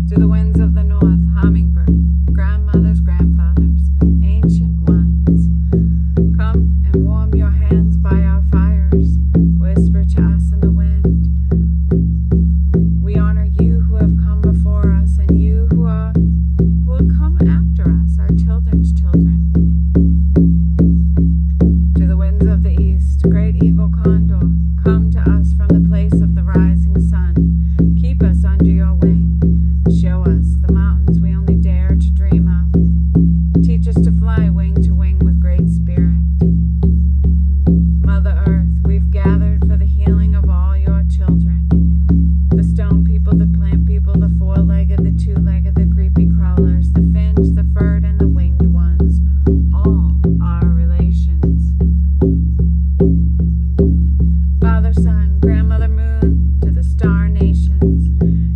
To the winds of the north, hummingbird, grandmothers, grandfathers, ancient ones. Come and warm your hands by our fires. Whisper to us in the wind. We honor you who have come before us, and you who will come after us, our children's children. To the winds of the east, great eagle condor, come to us from the place of the rising sun. Keep us under your wing. Show us the mountains we only dare to dream of. Teach us to fly wing to wing with great spirit. Mother Earth, we've gathered for the healing of all your children. The stone people, the plant people, the four-legged, the two-legged, the creepy crawlers, the finch, the furred, and the winged ones. All our relations. Father, Son, Grandmother Moon, to the star nations.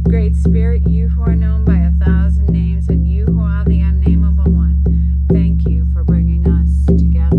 Great Spirit, you who are known by 1,000 names, and you who are the Unnameable One, thank you for bringing us together.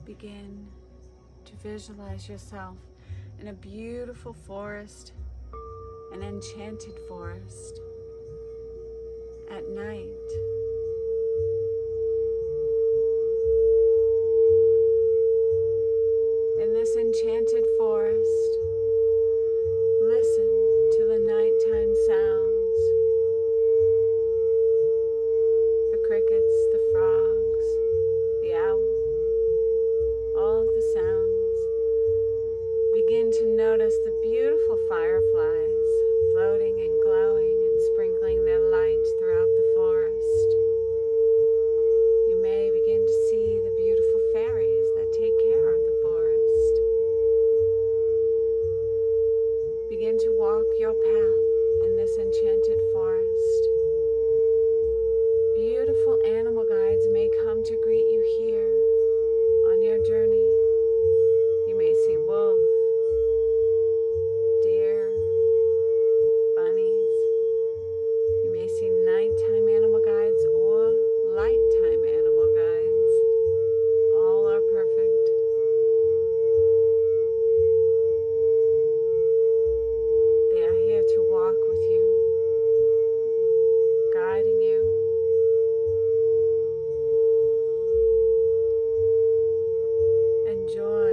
Begin to visualize yourself in a beautiful forest, an enchanted forest, at night. In this enchanted forest, listen to the nighttime sounds, the crickets, the frogs, the owl. All of the sounds. Begin to notice the beautiful fireflies floating and glowing and sprinkling their light throughout the forest. You may begin to see the beautiful fairies that take care of the forest. Begin to walk your path in this enchanted forest. Beautiful animal guides may come to greet you here on your journey. You may see wolf, deer, bunnies. You may see nighttime animal guides or lighttime animal guides. All are perfect. They are here to walk with you, guiding you. Enjoy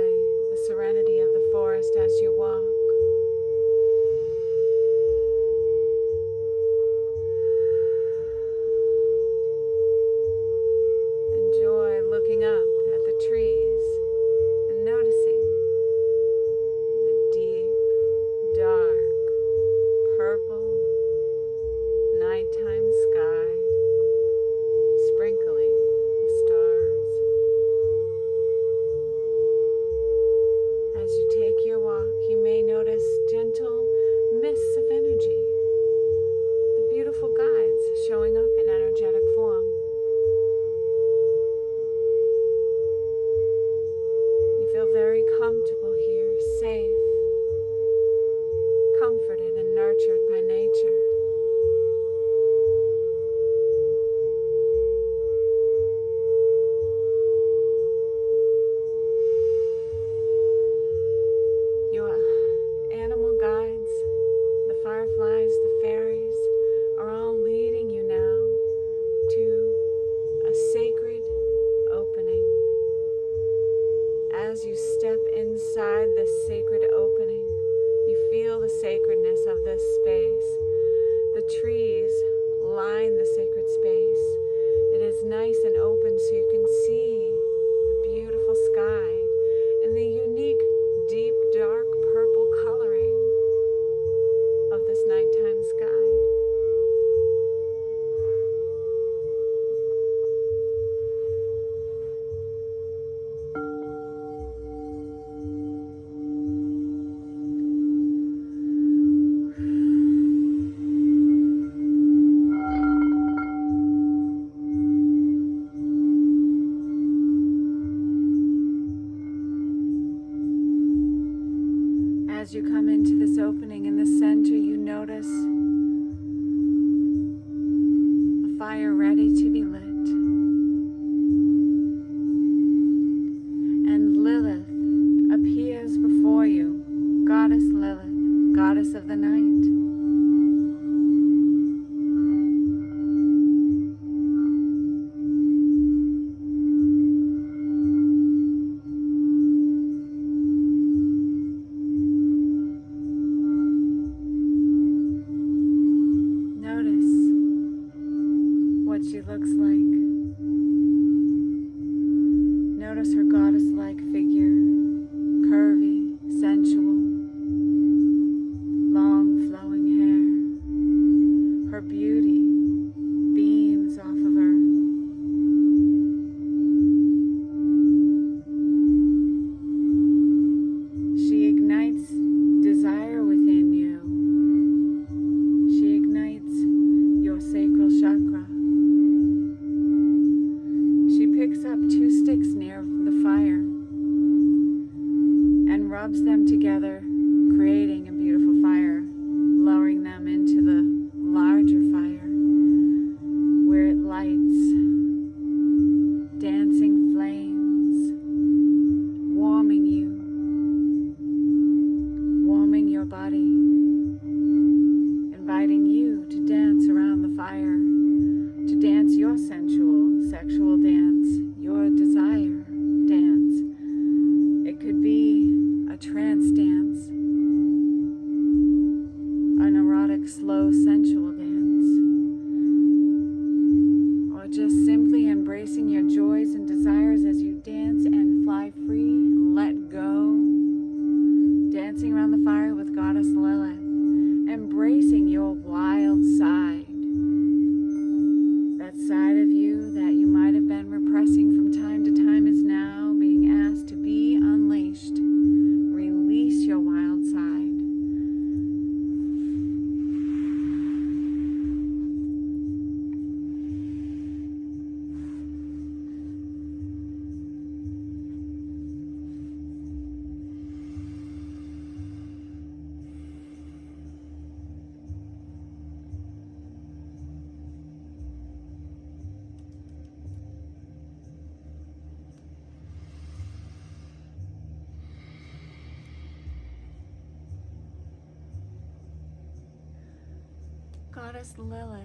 the serenity of the forest as you walk. Enjoy looking up at the trees and noticing the deep, dark, purple, nighttime sky, sprinkling with stars. As you take your walk, you may notice gentle mists of energy, the beautiful guides showing up in energetic form. You feel very comfortable here, safe, comforted and nurtured by nature. Your animal guides, the fireflies, the fairies, are all leading you now to a sacred opening. As you step inside this sacred opening, you feel the sacredness of this space. The trees line the sacred space. It is nice and open so you can see the beautiful sky and the unique deep dark purple coloring of this nighttime sky. As you come into this opening in the center, you notice a fire ready to be lit. And Lilith appears before you, Goddess Lilith, Goddess of the Night. She looks like. Notice her goddess-like figure, curvy, sensual, long flowing hair. Her beauty beams off of her. She ignites desire within you. She ignites your sacral chakra. She picks up 2 sticks near the fire and rubs them together, creating a beautiful fire, lowering them into the larger fire where it lights, dancing flames, warming you, warming your body, inviting you to dance around the fire, to dance your sensual, sexual dance, your desire dance. It could be a trance dance, an erotic, slow, sensual dance, or just simply embracing your joys and desires as you dance and fly free, let go, dancing around the fire with Goddess Lilith, embracing your wild side. That side of you that you might have been repressing from time to time is now being asked to be unleashed. Release your wild side. Goddess Lilith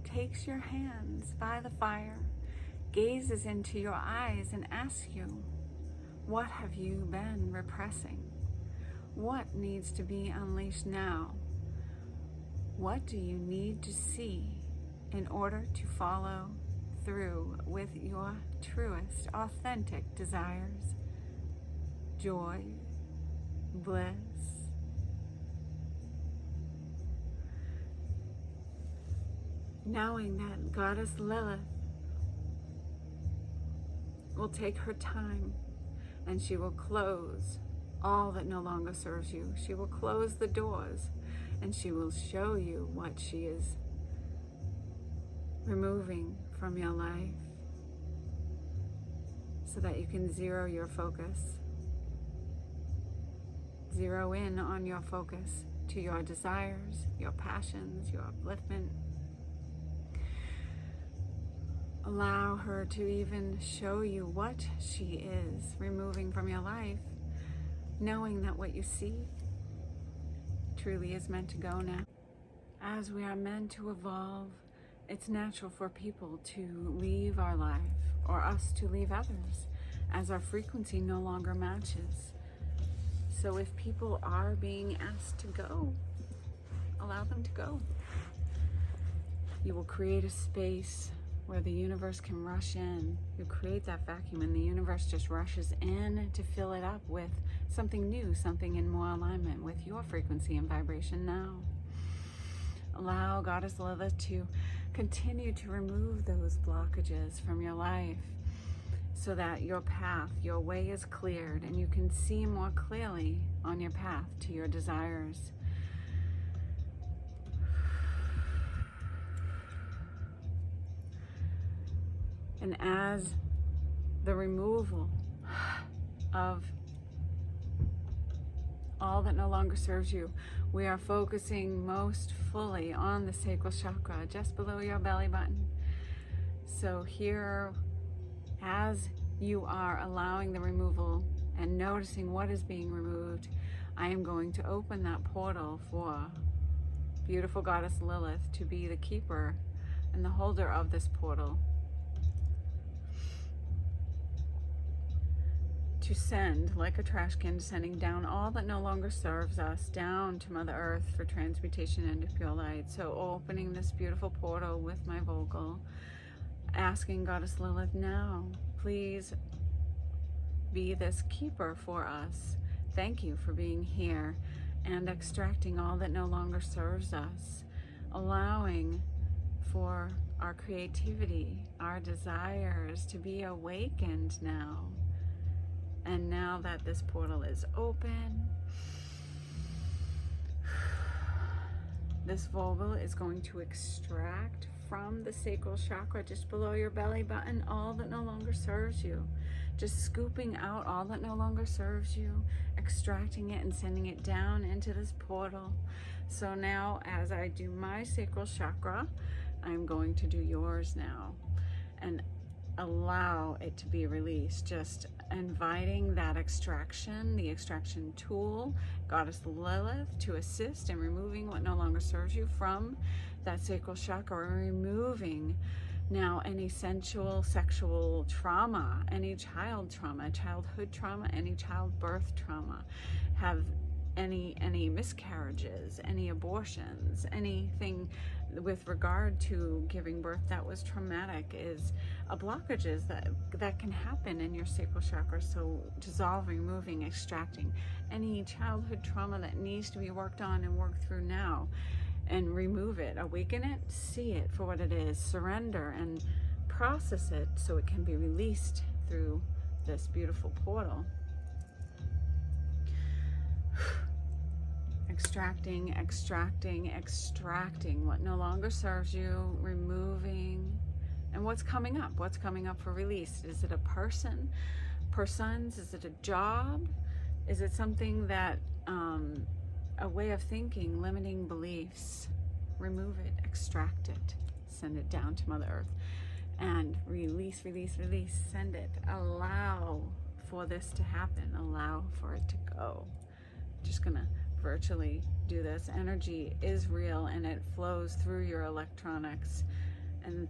takes your hands by the fire, gazes into your eyes and asks you, what have you been repressing? What needs to be unleashed now? What do you need to see in order to follow through with your truest, authentic desires, joy, bliss? Knowing that Goddess Lilith will take her time and she will close all that no longer serves you. She will close the doors and she will show you what she is removing from your life so that you can zero your focus. Zero in on your focus to your desires, your passions, your upliftment. Allow her to even show you what she is removing from your life, knowing that what you see truly is meant to go now. As we are meant to evolve, it's natural for people to leave our life or us to leave others as our frequency no longer matches. So if people are being asked to go, allow them to go. You will create a space where the universe can rush in. You create that vacuum and the universe just rushes in to fill it up with something new, something in more alignment with your frequency and vibration now. Allow Goddess Lilith to continue to remove those blockages from your life so that your path, your way is cleared and you can see more clearly on your path to your desires. And as the removal of all that no longer serves you, we are focusing most fully on the Sacral Chakra, just below your belly button. So here, as you are allowing the removal and noticing what is being removed, I am going to open that portal for beautiful Goddess Lilith to be the keeper and the holder of this portal, to send, like a trash can, sending down all that no longer serves us down to Mother Earth for transmutation into pure light. So opening this beautiful portal with my vocal, asking Goddess Lilith now, please be this keeper for us. Thank you for being here and extracting all that no longer serves us, allowing for our creativity, our desires to be awakened now. And now that this portal is open, this vocal is going to extract from the Sacral Chakra just below your belly button all that no longer serves you. Just scooping out all that no longer serves you, extracting it and sending it down into this portal. So now as I do my Sacral Chakra, I'm going to do yours now. And allow it to be released, just inviting that extraction, the extraction tool, Goddess Lilith, to assist in removing what no longer serves you from that Sacral Chakra, removing now any sensual, sexual trauma, any child trauma, childhood trauma, any childbirth trauma, have any miscarriages, any abortions, anything with regard to giving birth that was traumatic, is a blockages that can happen in your Sacral Chakra. So dissolving, moving, extracting any childhood trauma that needs to be worked on and worked through now, and remove it, awaken it, see it for what it is, surrender and process it so it can be released through this beautiful portal. Extracting, extracting, extracting what no longer serves you, removing. And what's coming up? What's coming up for release? Is it a person? Persons? Is it a job? Is it something that, a way of thinking, limiting beliefs? Remove it, extract it, send it down to Mother Earth. And release, release, release, send it. Allow for this to happen. Allow for it to go. Just gonna virtually do this. Energy is real and it flows through your electronics, and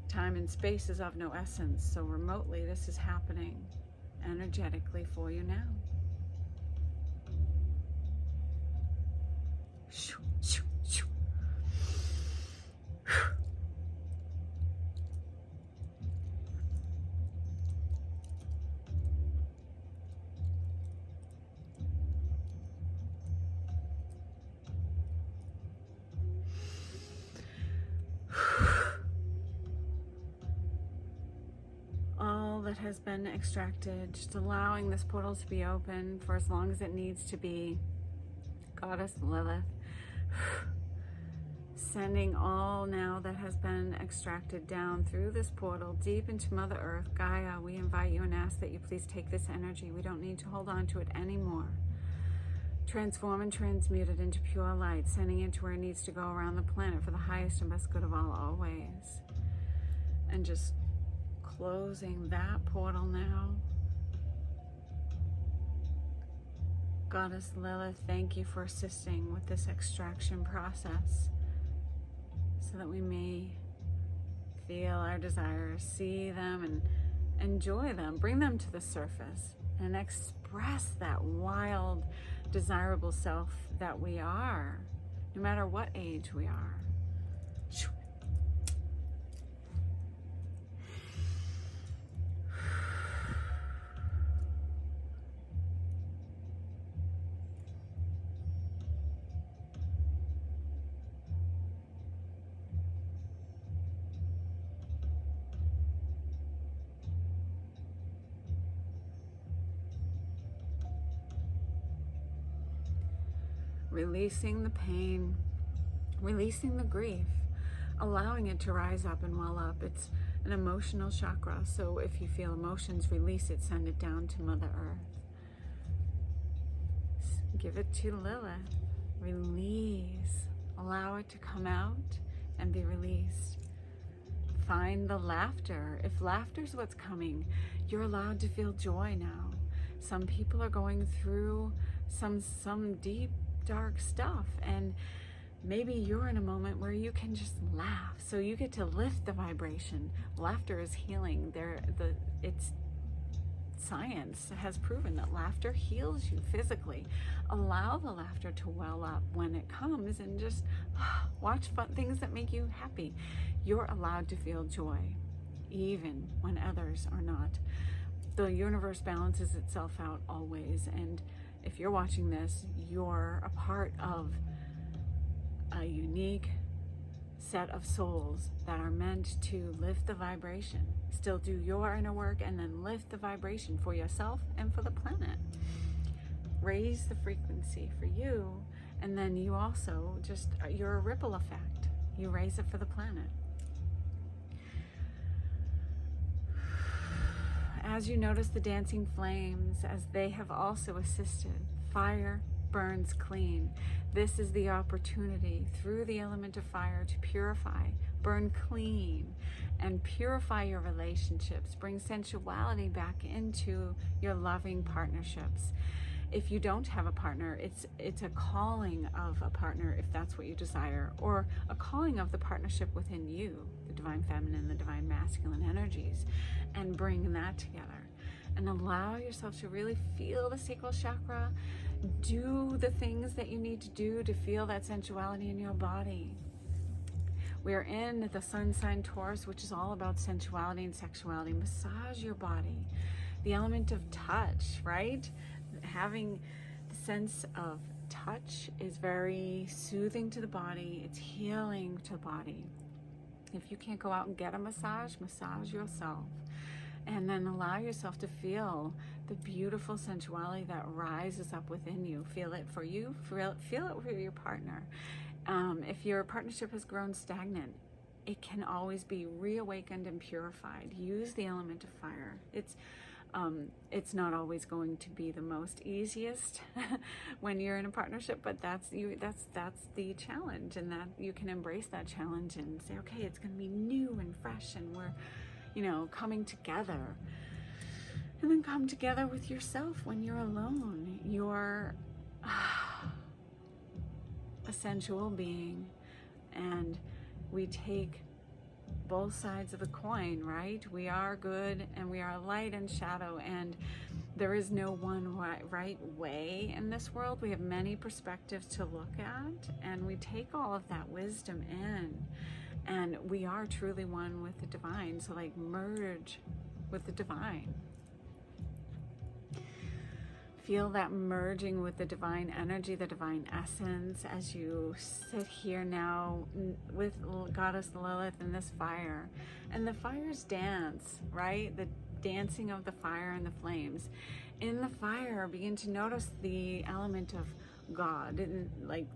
time and space is of no essence. So remotely, this is happening energetically for you now. Shoo, shoo, shoo. All that has been extracted, just allowing this portal to be open for as long as it needs to be. Goddess Lilith, sending all now that has been extracted down through this portal deep into Mother Earth. Gaia, we invite you and ask that you please take this energy. We don't need to hold on to it anymore. Transform and transmute it into pure light, sending it to where it needs to go around the planet for the highest and best good of all always. And just closing that portal now. Goddess Lilith, thank you for assisting with this extraction process so that we may feel our desires, see them and enjoy them, bring them to the surface and express that wild, desirable self that we are, no matter what age we are. Releasing the pain, releasing the grief, allowing it to rise up and well up. It's an emotional chakra, so if you feel emotions, release it, send it down to Mother Earth. Give it to Lilith. Release. Allow it to come out and be released. Find the laughter. If laughter is what's coming, you're allowed to feel joy now. Some people are going through some deep, dark stuff, and maybe you're in a moment where you can just laugh, so you get to lift the vibration. Laughter is healing. It's science has proven that laughter heals you physically. Allow the laughter to well up when it comes, and just watch fun things that make you happy. You're allowed to feel joy even when others are not. The universe balances itself out always, and if you're watching this, you're a part of a unique set of souls that are meant to lift the vibration. Still do your inner work and then lift the vibration for yourself and for the planet. Raise the frequency for you, and then you also you're a ripple effect. You raise it for the planet. As you notice the dancing flames, as they have also assisted, fire burns clean. This is the opportunity through the element of fire to purify, burn clean, and purify your relationships. Bring sensuality back into your loving partnerships. If you don't have a partner, it's a calling of a partner if that's what you desire, or a calling of the partnership within you, the divine feminine, the divine masculine energies, and bring that together. And allow yourself to really feel the sacral chakra. Do the things that you need to do to feel that sensuality in your body. We are in the sun sign Taurus, which is all about sensuality and sexuality. Massage your body. The element of touch, right? Having the sense of touch is very soothing to the body. It's healing to the body. If you can't go out and get a massage, massage yourself. And then allow yourself to feel the beautiful sensuality that rises up within you. Feel it for you, feel it for your partner. If your partnership has grown stagnant, it can always be reawakened and purified. Use the element of fire. It's not always going to be the most easiest when you're in a partnership, but that's the challenge, and that you can embrace that challenge and say, okay, it's going to be new and fresh, and we're coming together. And then come together with yourself when you're alone. a sensual being, and we take both sides of the coin, right? We are good and we are light and shadow, and there is no one right way in this world. We have many perspectives to look at, and we take all of that wisdom in, and we are truly one with the divine. So like merge with the divine. Feel that merging with the divine energy, the divine essence, as you sit here now with Goddess Lilith in this fire. And the fires dance, right? The dancing of the fire and the flames. In the fire, begin to notice the element of God, and like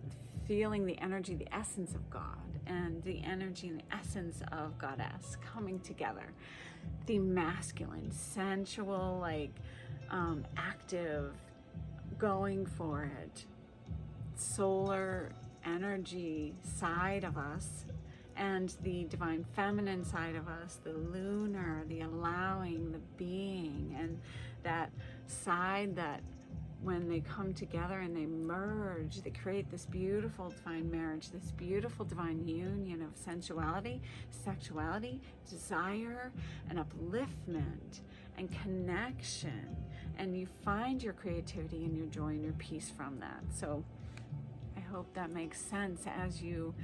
feeling the energy, the essence of God, and the energy and the essence of Goddess coming together. The masculine, sensual, like active, going for it, solar energy side of us, and the divine feminine side of us, the lunar, the allowing, the being, and that side that when they come together and they merge, they create this beautiful divine marriage, this beautiful divine union of sensuality, sexuality, desire, and upliftment, and connection. And you find your creativity and your joy and your peace from that. So I hope that makes sense as you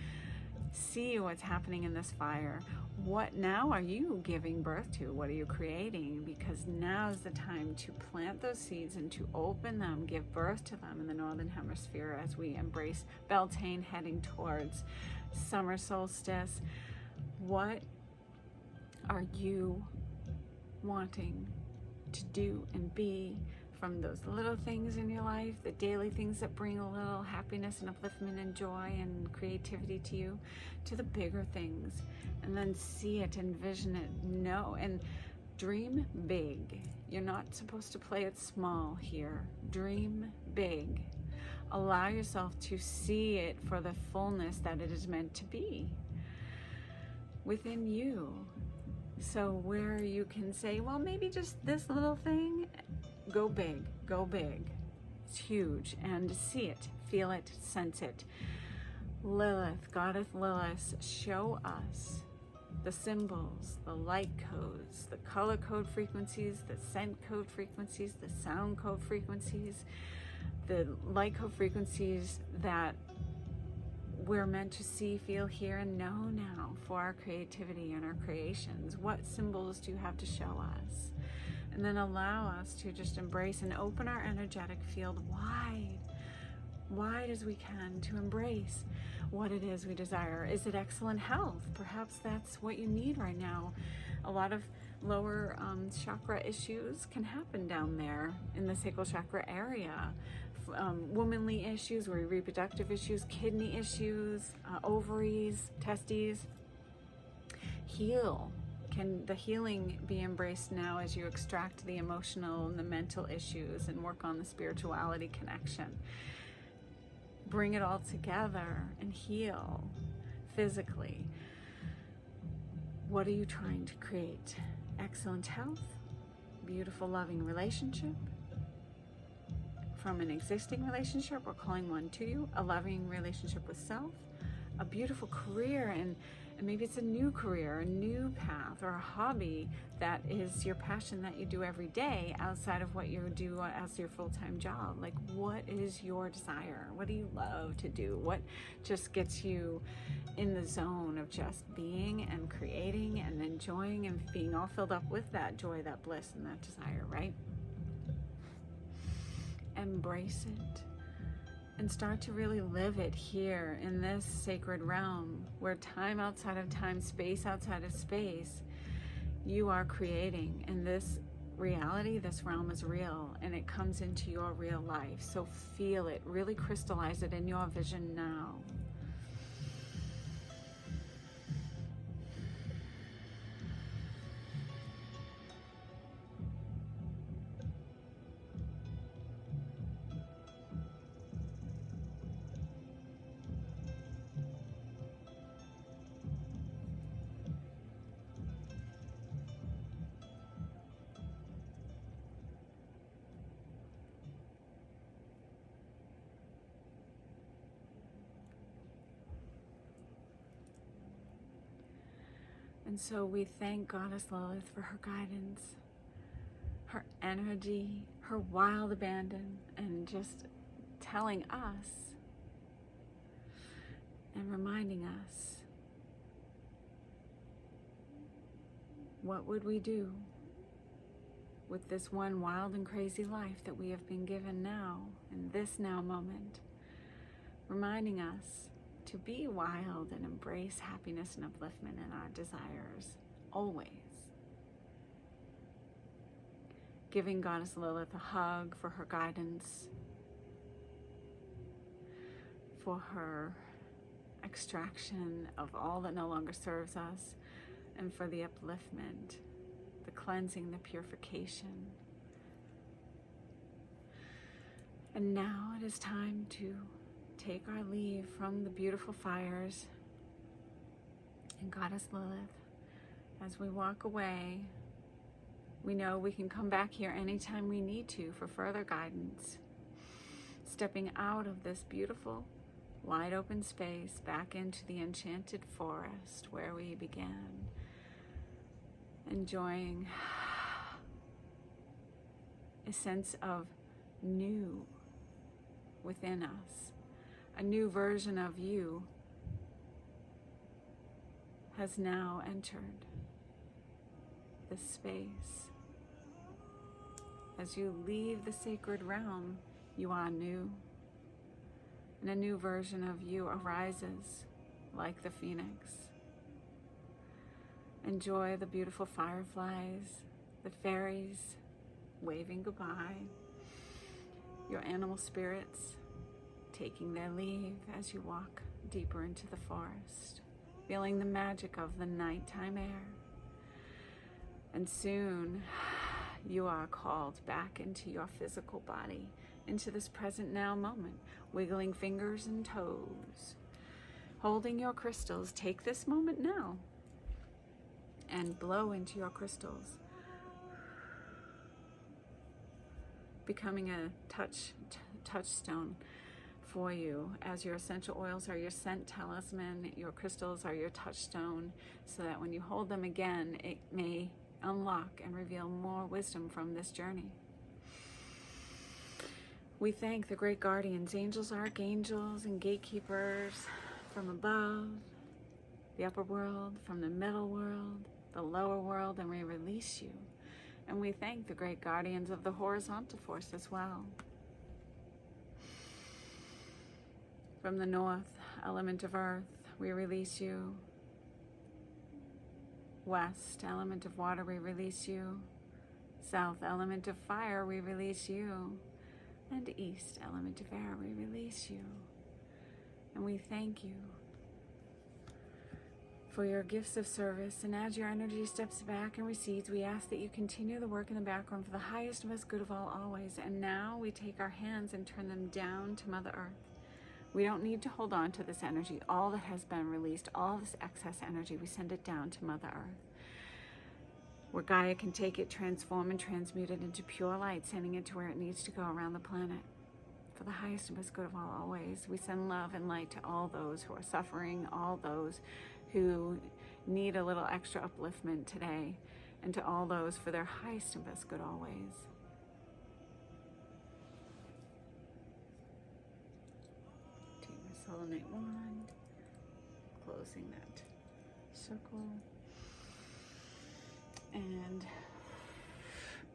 see what's happening in this fire. What now are you giving birth to? What are you creating? Because now is the time to plant those seeds and to open them, give birth to them in the Northern Hemisphere as we embrace Beltane, heading towards Summer Solstice. What are you wanting to do and be, from those little things in your life, the daily things that bring a little happiness and upliftment and joy and creativity to you, to the bigger things, and then see it, envision it, know, and dream big. You're not supposed to play it small here. Dream big. Allow yourself to see it for the fullness that it is meant to be within you. So where you can say, well, maybe just this little thing, go big, go big. It's huge. And see it, feel it, sense it. Lilith, Goddess Lilith, show us the symbols, the light codes, the color code frequencies, the scent code frequencies, the sound code frequencies, the light code frequencies that we're meant to see, feel, hear, and know now for our creativity and our creations. What symbols do you have to show us? And then allow us to just embrace and open our energetic field wide as we can, to embrace what it is we desire. Is it excellent health? Perhaps that's what you need right now. A lot of lower chakra issues can happen down there in the Sacral Chakra area. Womanly issues, or reproductive issues, kidney issues, ovaries, testes. Heal. Can the healing be embraced now as you extract the emotional and the mental issues and work on the spirituality connection? Bring it all together and heal physically. What are you trying to create? Excellent health, beautiful loving relationship, from an existing relationship or calling one to you, a loving relationship with self, a beautiful career, and maybe it's a new career, a new path, or a hobby that is your passion that you do every day outside of what you do as your full-time job. Like, what is your desire? What do you love to do? What just gets you in the zone of just being and creating and enjoying and being all filled up with that joy, that bliss, and that desire, right? Embrace it and start to really live it here in this sacred realm where time outside of time, space outside of space, you are creating. And this reality, this realm is real, and it comes into your real life. So feel it, really crystallize it in your vision now. And so we thank Goddess Lilith for her guidance, her energy, her wild abandon, and just telling us and reminding us, what would we do with this one wild and crazy life that we have been given now, in this now moment, reminding us to be wild and embrace happiness and upliftment in our desires, always. Giving Goddess Lilith a hug for her guidance, for her extraction of all that no longer serves us, and for the upliftment, the cleansing, the purification. And now it is time to take our leave from the beautiful fires and Goddess Lilith. As we walk away, we know we can come back here anytime we need to for further guidance. Stepping out of this beautiful, wide open space back into the enchanted forest where we began. Enjoying a sense of new within us. A new version of you has now entered this space. As you leave the sacred realm, you are new. And a new version of you arises like the phoenix. Enjoy the beautiful fireflies, the fairies waving goodbye, your animal spirits taking their leave as you walk deeper into the forest, feeling the magic of the nighttime air. And soon you are called back into your physical body, into this present now moment, wiggling fingers and toes, holding your crystals. Take this moment now and blow into your crystals, becoming a touchstone for you, as your essential oils are your scent talisman, your crystals are your touchstone, so that when you hold them again, it may unlock and reveal more wisdom from this journey. We thank the great guardians, angels, archangels, and gatekeepers from above, the upper world, from the middle world, the lower world, and we release you. And we thank the great guardians of the horizontal force as well. From the north, element of earth, we release you. West, element of water, we release you. South, element of fire, we release you. And east, element of air, we release you. And we thank you for your gifts of service. And as your energy steps back and recedes, we ask that you continue the work in the background for the highest and most good of all always. And now we take our hands and turn them down to Mother Earth. We don't need to hold on to this energy. All that has been released, all this excess energy, we send it down to Mother Earth, where Gaia can take it, transform and transmute it into pure light, sending it to where it needs to go around the planet. For the highest and most good of all always, we send love and light to all those who are suffering, all those who need a little extra upliftment today, and to all those for their highest and best good always. Take my selenite wand, closing that circle. And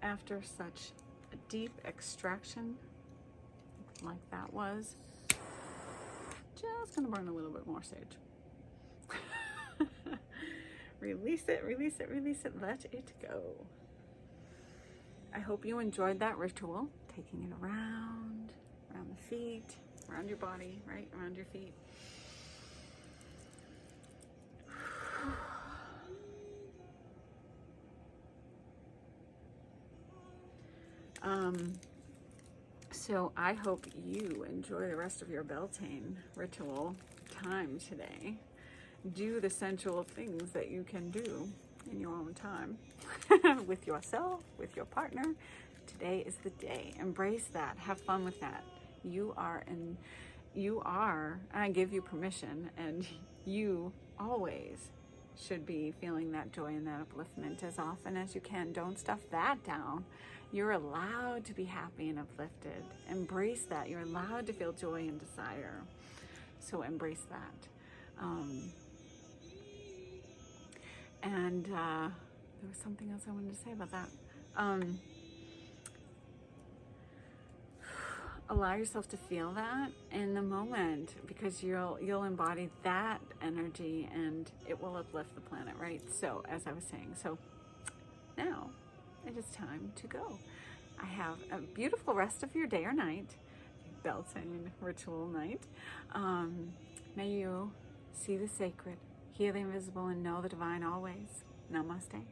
after such a deep extraction like that was, just gonna burn a little bit more sage. Release it, release it, release it, let it go. I hope you enjoyed that ritual, taking it around the feet, around your body, right, around your feet. So I hope you enjoy the rest of your Beltane ritual time today. Do the sensual things that you can do in your own time with yourself, with your partner. Today is the day. Embrace that. Have fun with that. You are, I give you permission, and you always should be feeling that joy and that upliftment as often as you can. Don't stuff that down. You're allowed to be happy and uplifted. Embrace that. You're allowed to feel joy and desire. So embrace that. And there was something else I wanted to say about that. Allow yourself to feel that in the moment, because you'll embody that energy and it will uplift the planet, right? So as I was saying, so now it is time to go. I have a beautiful rest of your day or night, Beltane Ritual night. May you see the sacred, hear the invisible, and know the divine always. Namaste.